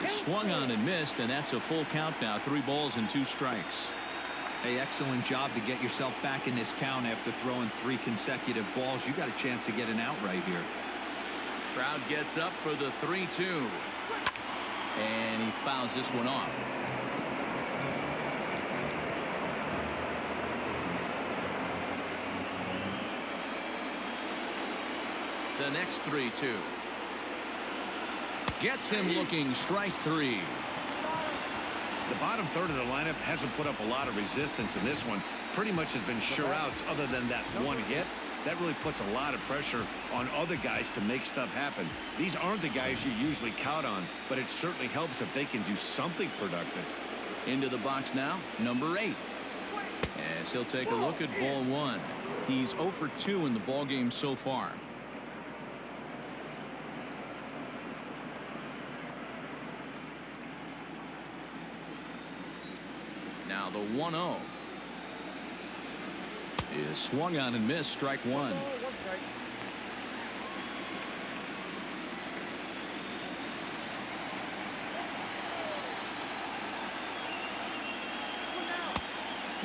Is swung on and missed, and that's a full count now. 3 balls and 2 strikes.
Hey, excellent job to get yourself back in this count after throwing 3 consecutive balls. You got a chance to get an out right here.
Crowd gets up for the 3-2. And he fouls this one off. The next 3-2. Gets him looking. Strike 3.
The bottom third of the lineup hasn't put up a lot of resistance in this one. Pretty much has been sure outs other than that one hit. That really puts a lot of pressure on other guys to make stuff happen. These aren't the guys you usually count on, but it certainly helps if they can do something productive.
Into the box now, number 8. As he'll take a look at ball 1. He's 0 for 2 in the ballgame so far. Now the 1-0. is swung on and missed. Strike one.
One strike.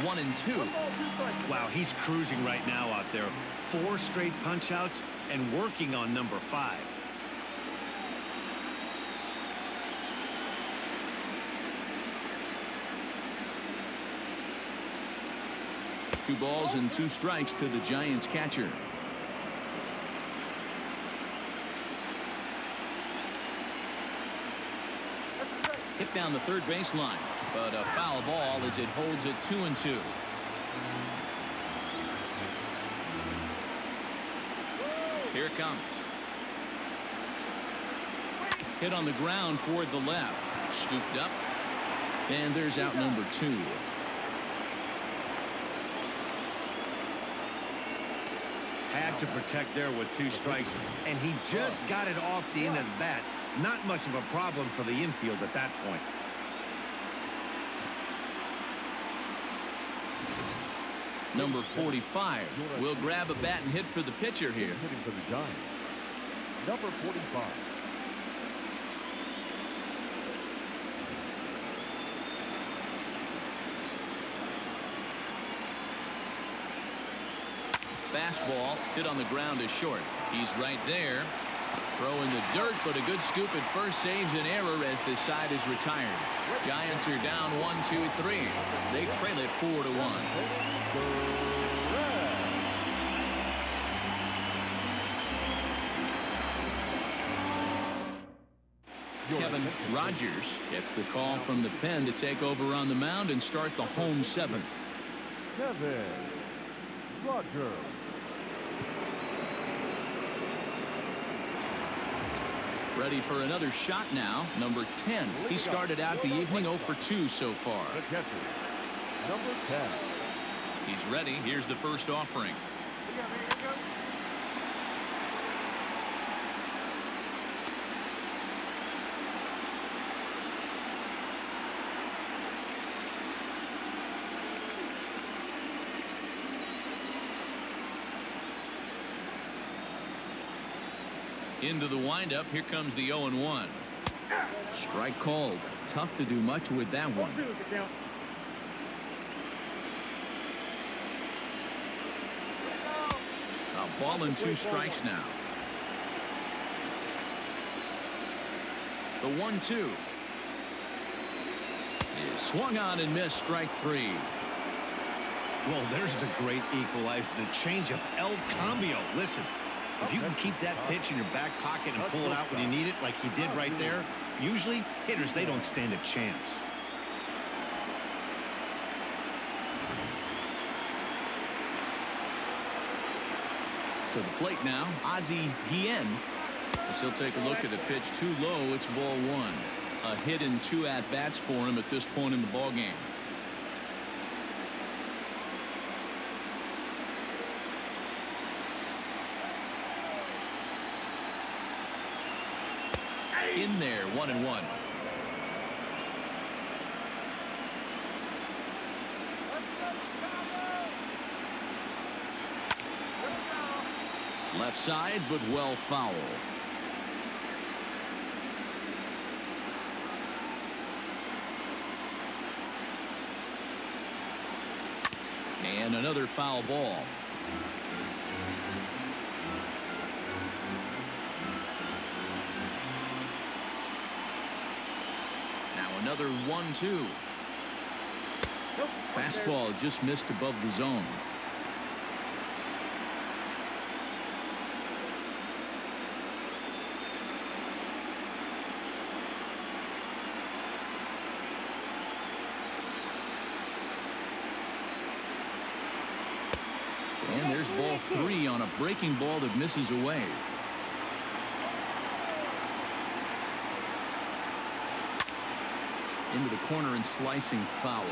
One and two.
One ball, 2 strikes.
Wow, he's cruising right now out there. 4 straight punch-outs and working on number 5.
Two balls and 2 strikes to the Giants catcher. Hit down the third baseline, but a foul ball as it holds it 2-2. Here it comes. Hit on the ground toward the left. Scooped up. And there's out number 2.
Had to protect there with 2 strikes, and he just got it off the end of the bat. Not much of a problem for the infield at that point.
Number 45 will grab a bat and hit for the pitcher here.
Hitting for the Giants. Number 45.
Fastball hit on the ground is short. He's right there. Throw in the dirt, but a good scoop at first saves an error as this side is retired. Giants are down 1-2-3. They trail it 4-1. Kevin Rogers gets the call from the pen to take over on the mound and start the home 7th.
Kevin Rogers.
Ready for another shot now. Number 10. He started out the evening 0 for 2 so far.
The catcher, number 10.
He's ready. Here's the first offering. Into the windup. Here comes the 0-1. Strike called. Tough to do much with that one. A ball and 2 strikes now. The 1-2 is swung on and missed. Strike 3.
Well, there's the great equalizer, the changeup, El Cambio. Listen, if you can keep that pitch in your back pocket and pull it out when you need it, like he did right there, usually hitters, they don't stand a chance.
To the plate now, Ozzie Guillen. As he'll take a look at the pitch too low. It's ball 1. A hit and 2 at-bats for him at this point in the ball game. In there, 1-1. Left side, but well foul. And another foul ball. Another 1-2. Fastball just missed above the zone. And there's ball 3 on a breaking ball that misses away. Into the corner and slicing foul.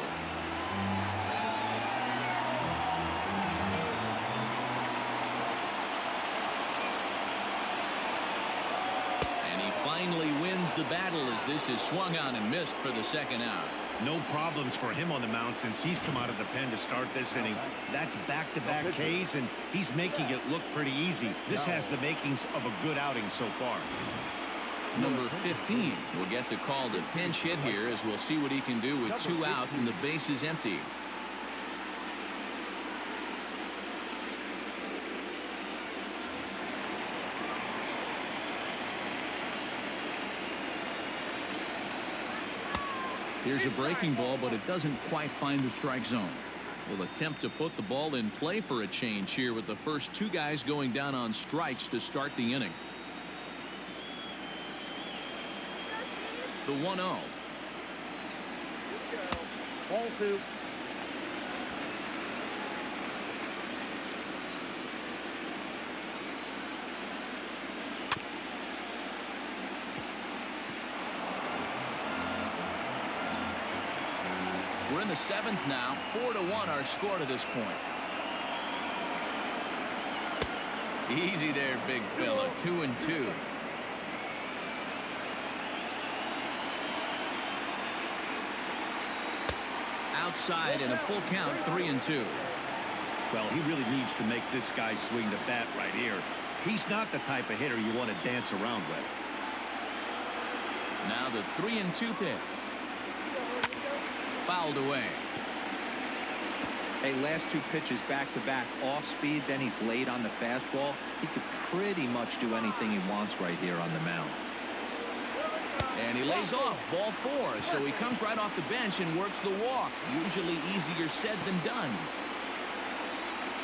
And he finally wins the battle as this is swung on and missed for the 2nd out.
No problems for him on the mound since he's come out of the pen to start this inning. That's back-to-back Ks, and he's making it look pretty easy. This has the makings of a good outing so far.
Number 15 will get the call to pinch hit here, as we'll see what he can do with 2 out and the base is empty. Here's a breaking ball, but it doesn't quite find the strike zone. Will attempt to put the ball in play for a change here, with the first 2 guys going down on strikes to start the inning. The 1-0.
Ball 2.
We're in the 7th now. 4-1 our score to this point. Easy there, big fella. 2-2. Outside and a full count. 3-2.
Well, he really needs to make this guy swing the bat right here. He's not the type of hitter you want to dance around with.
Now the 3-2 pitch. Fouled away.
Hey, last 2 pitches back-to-back off speed, then he's late on the fastball. He could pretty much do anything he wants right here on the mound.
And he lays off. Ball 4. So he comes right off the bench and works the walk. Usually easier said than done.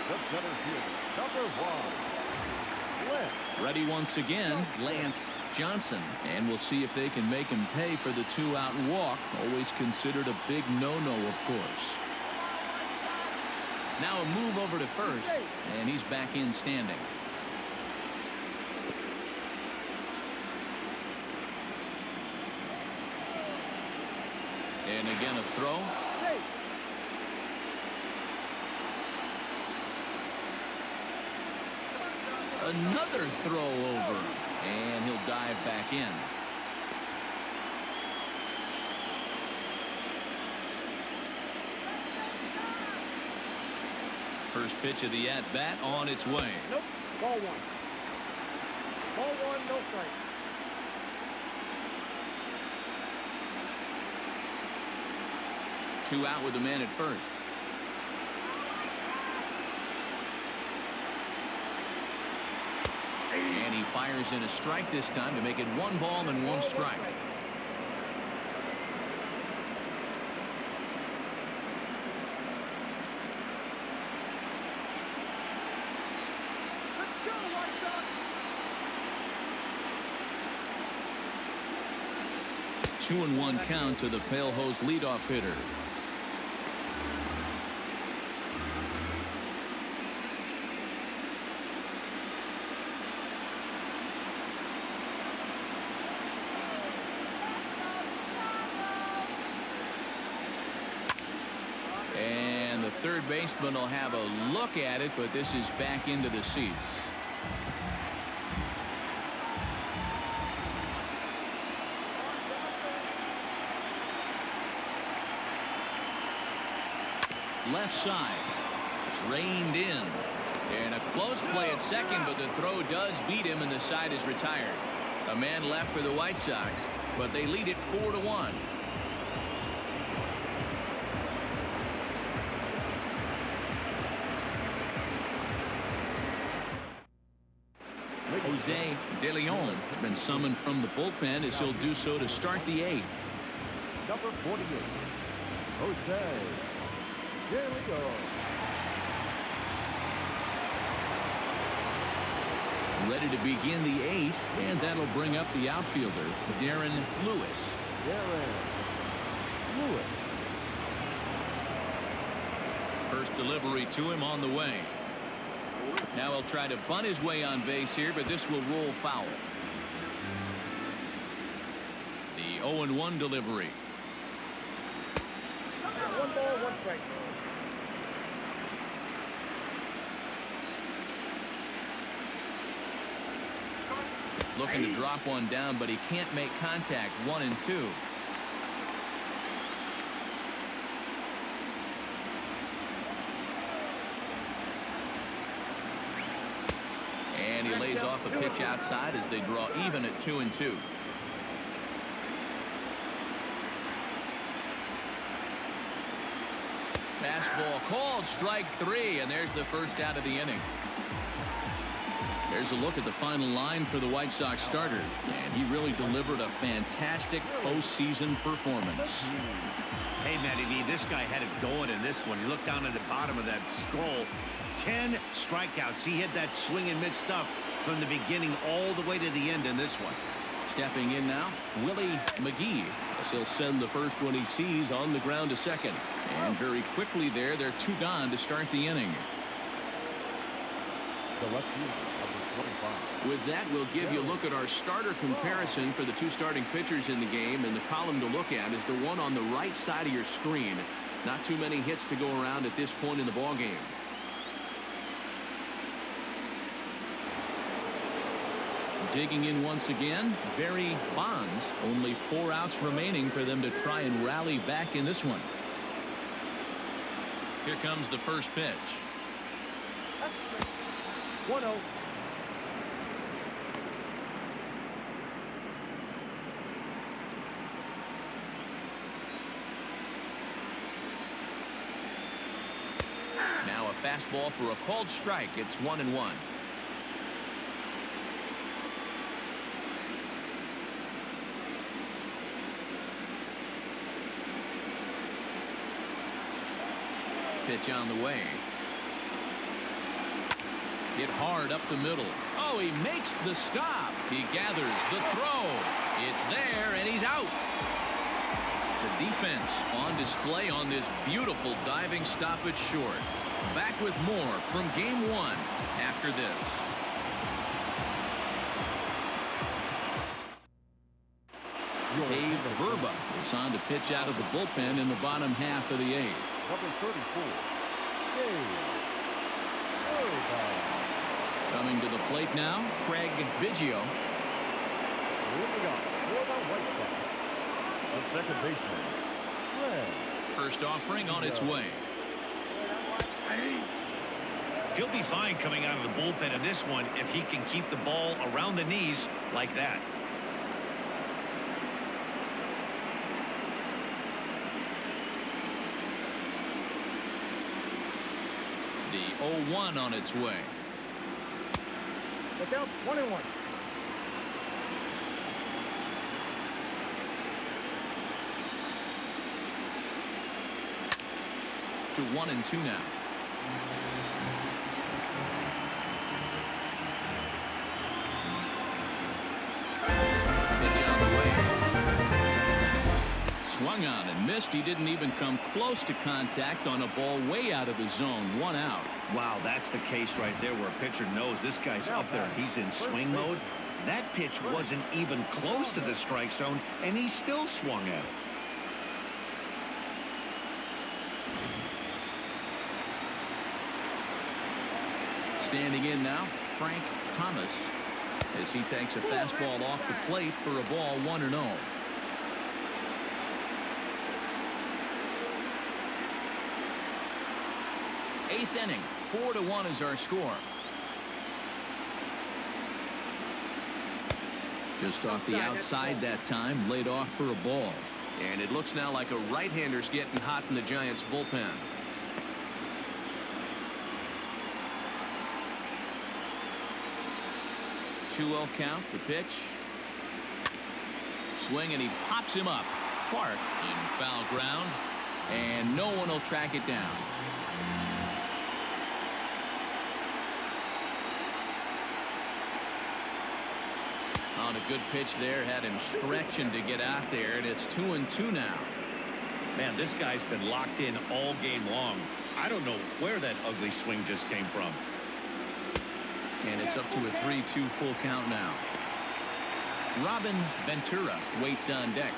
The center fielder, number 1. Lance.
Ready once again, Lance Johnson. And we'll see if they can make him pay for the 2-out walk. Always considered a big no-no, of course. Now a move over to first, and he's back in standing. And again a throw. Another throw over, and he'll dive back in. First pitch of the at-bat on its way.
Nope. Ball 1. Ball 1, no strike.
Two out with the man at first. And he fires in a strike this time to make it 1 ball and 1 strike. Two and 1 count to the Pale Hose leadoff hitter. And the third baseman will have a look at it, but this is back into the seats. Left side, reined in, and a close play at second, but the throw does beat him and the side is retired. A man left for the White Sox, but they lead it 4-1. Jose De Leon has been summoned from the bullpen, as he'll do so to start the 8th.
Number 48, Jose. Here we go.
Ready to begin the 8th, and that'll bring up the outfielder, Darren Lewis.
Darren Lewis.
First delivery to him on the way. Now he'll try to bunt his way on base here, but this will roll foul. The 0-1 delivery.
1 ball, 1 strike.
Looking to drop one down, but he can't make contact. 1-2. And he lays off a pitch outside as they draw even at 2-2. Fastball called, strike 3, and there's the first out of the inning. There's a look at the final line for the White Sox starter, and he really delivered a fantastic postseason performance.
Hey, Matty V, this guy had it going in this one. You look down at the bottom of that scroll. 10 strikeouts. He hit that swing and miss stuff from the beginning all the way to the end in this one.
Stepping in now, Willie McGee. He'll send the first one he sees on the ground to second. And very quickly there, they're 2 gone to start the inning.
The left fielder, number 25.
With that, we'll give you a look at our starter comparison for the 2 starting pitchers in the game. And the column to look at is the one on the right side of your screen. Not too many hits to go around at this point in the ballgame. Digging in once again, Barry Bonds. Only 4 outs remaining for them to try and rally back in this one. Here comes the first pitch.
1-0.
Now a fastball for a called strike. It's 1-1. Pitch on the way. Hit hard up the middle. Oh, he makes the stop. He gathers the throw. It's there, and he's out. The defense on display on this beautiful diving stop at short. Back with more from Game 1 after this. Dave Verba is on to pitch out of the bullpen in the bottom half of the 8th.
Number 34. Dave Verba.
Coming to the plate now, Craig Biggio.
Leading up for the White Sox, a second baseman, Craig.
First offering on its way.
He'll be fine coming out of the bullpen in this one if he can keep the ball around the knees like that.
The 0-1 on its way.
Look out, 1-1.
To 1-2 now. Pitch on the way. Swung on and missed. He didn't even come close to contact on a ball way out of the zone. 1 out.
Wow, that's the case right there where a pitcher knows this guy's up there. He's in swing mode. That pitch wasn't even close to the strike zone, and he still swung at it.
Standing in now, Frank Thomas, as he takes a fastball off the plate for a ball 1-0. Eighth inning, 4-1 is our score. Just off the outside that time, laid off for a ball. And it looks now like a right-hander's getting hot in the Giants bullpen. 2-0 count, the pitch. Swing, and he pops him up. Clark in foul ground, and no one will track it down. On a good pitch there, had him stretching to get out there, and it's 2-2 now.
Man, this guy's been locked in all game long. I don't know where that ugly swing just came from.
And it's up to a 3-2 full count now. Robin Ventura waits on deck.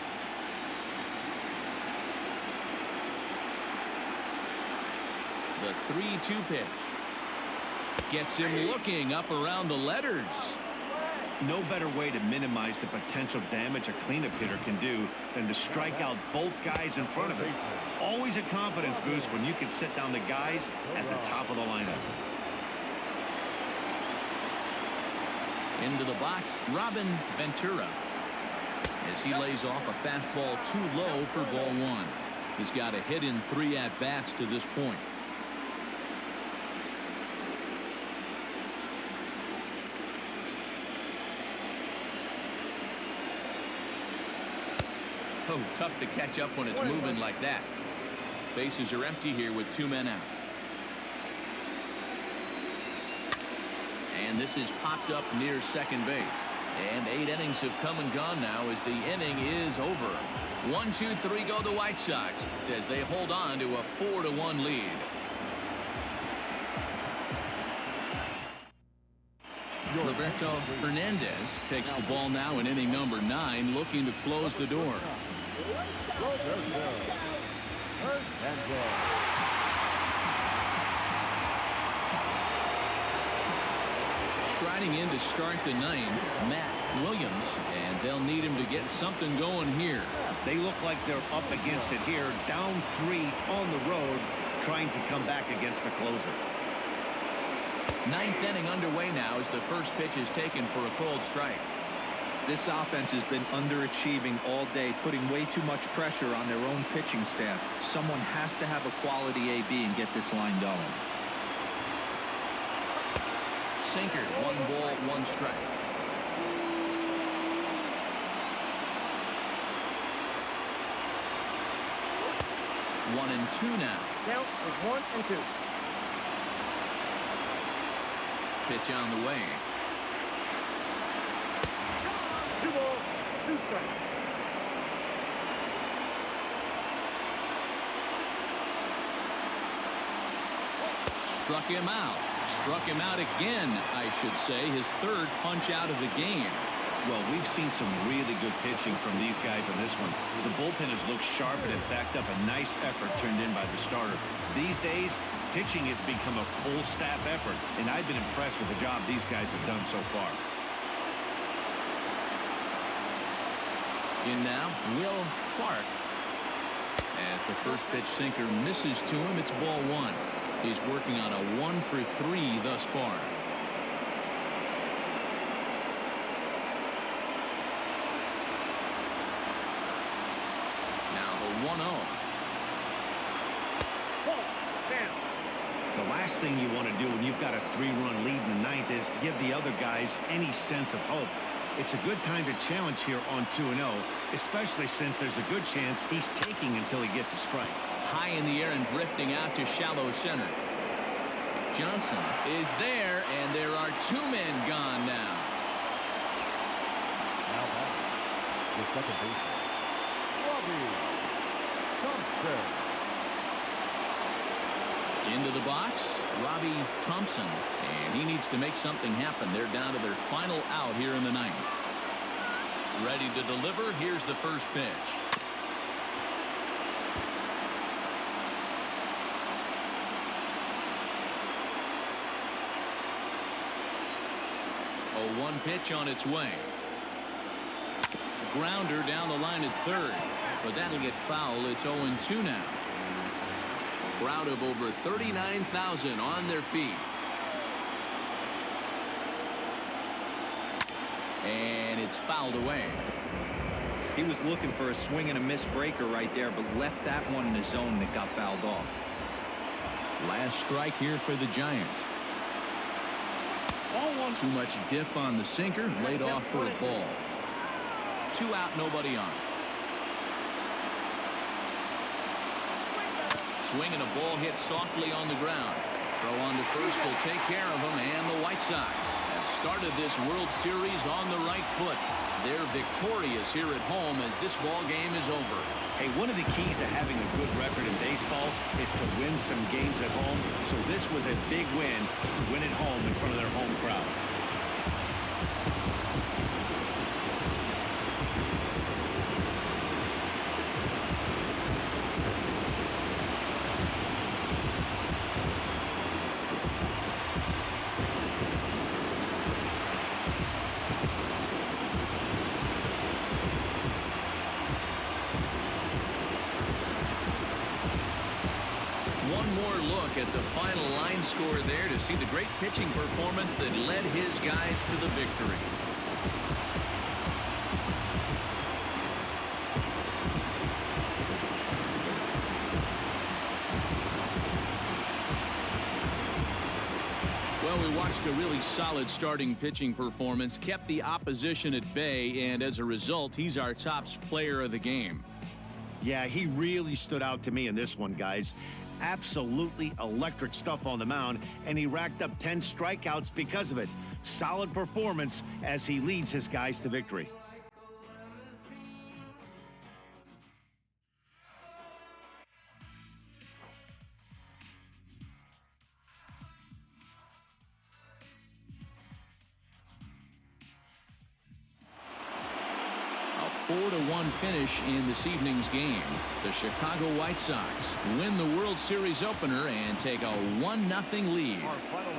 The 3-2 pitch. Gets him looking up around the letters.
No better way to minimize the potential damage a cleanup hitter can do than to strike out both guys in front of him. Always a confidence boost when you can sit down the guys at the top of the lineup.
Into the box, Robin Ventura. As he lays off a fastball too low for ball 1. He's got a hit in 3 at-bats to this point. Oh, tough to catch up when it's moving like that. Bases are empty here with 2 men out. And this is popped up near second base. And 8 innings have come and gone now as the inning is over. 1, 2, 3 go the White Sox as they hold on to a 4-1 lead. Roberto Hernandez takes the ball now in inning number 9, looking to close the door. Striding in to start the 9th, Matt Williams, and they'll need him to get something going here.
They look like they're up against it here, down 3 on the road, trying to come back against the closer.
9th inning underway now as the first pitch is taken for a cold strike.
This offense has been underachieving all day, putting way too much pressure on their own pitching staff. Someone has to have a quality AB and get this line going.
Sinker, 1 ball, 1 strike. One and 2 now.
Count is 1 and 2.
Pitch on the way.
2 balls, 2 strikes.
Struck him out. Struck him out again, I should say. His 3rd punch out of the game.
Well, we've seen some really good pitching from these guys on this one. The bullpen has looked sharp and it backed up a nice effort turned in by the starter. These days, pitching has become a full staff effort, and I've been impressed with the job these guys have done so far.
In now, Will Clark. As the first pitch sinker misses to him, it's ball 1. He's working on a 1 for 3 thus far. Now the 1-0.
The last thing you want to do when you've got a 3-run lead in the 9th is give the other guys any sense of hope. It's a good time to challenge here on 2-0, especially since there's a good chance he's taking until he gets a strike.
High in the air and drifting out to shallow center. Johnson is there, and there are 2 men gone now.
Now back, the second baseman, Robbie Thompson.
Into the box, Robbie Thompson, and he needs to make something happen. They're down to their final out here in the 9th. Ready to deliver. Here's the first pitch. A 1 pitch on its way. Grounder down the line at 3rd, but that'll get foul. It's 0-2 now. Crowd of over 39,000 on their feet. And it's fouled away.
He was looking for a swing and a miss breaker right there, but left that one in the zone that got fouled off.
Last strike here for the Giants. Too much dip on the sinker, laid off for a ball. 2 out, nobody on. Swing and a ball hit softly on the ground. Throw on to first will take care of him, and the White Sox have started this World Series on the right foot. They're victorious here at home as this ball game is over.
Hey, one of the keys to having a good record in baseball is to win some games at home. So this was a big win to win at home in front of their home crowd.
One more look look at the final line score there to see the great pitching performance that led his guys to the victory. Well, we watched a really solid starting pitching performance, kept the opposition at bay, and as a result, he's our top player of the game.
Yeah, he really stood out to me in this one, guys. Absolutely electric stuff on the mound, and he racked up 10 strikeouts because of it. Solid performance as he leads his guys to victory.
A 4-1 finish in this evening's game. The Chicago White Sox win the World Series opener and take a 1-0 lead.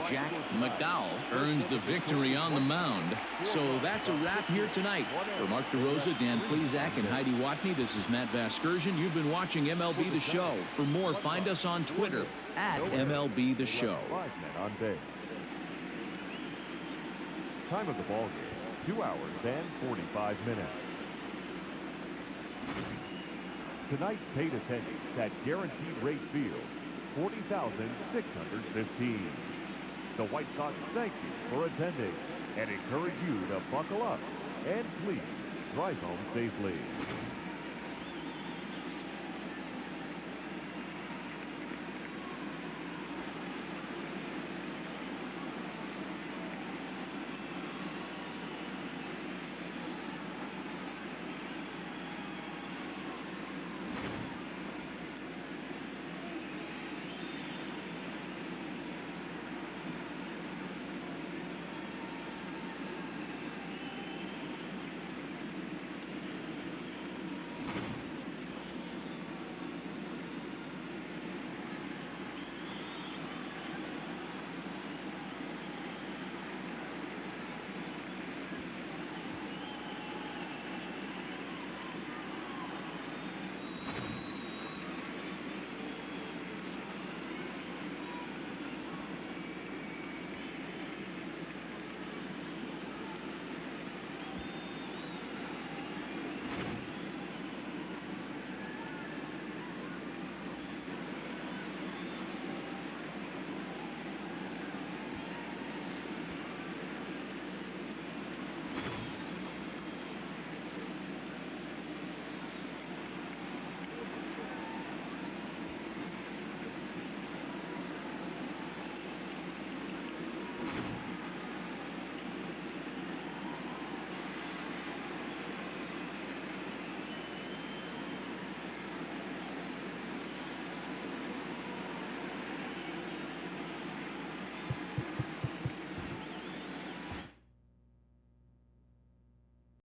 Jack Mcdowell earns the victory on the mound. So that's a wrap here tonight. For Mark DeRosa, Dan Plesac, and Heidi Watney, this is Matt Vasgersian. You've been watching MLB The Show. For more, find us on Twitter at MLB The Show.
5 men on base. Time of the ball game, 2 hours and 45 minutes. Tonight's paid attendance at Guaranteed Rate Field, 40,615. The White Sox thank you for attending and encourage you to buckle up and please drive home safely.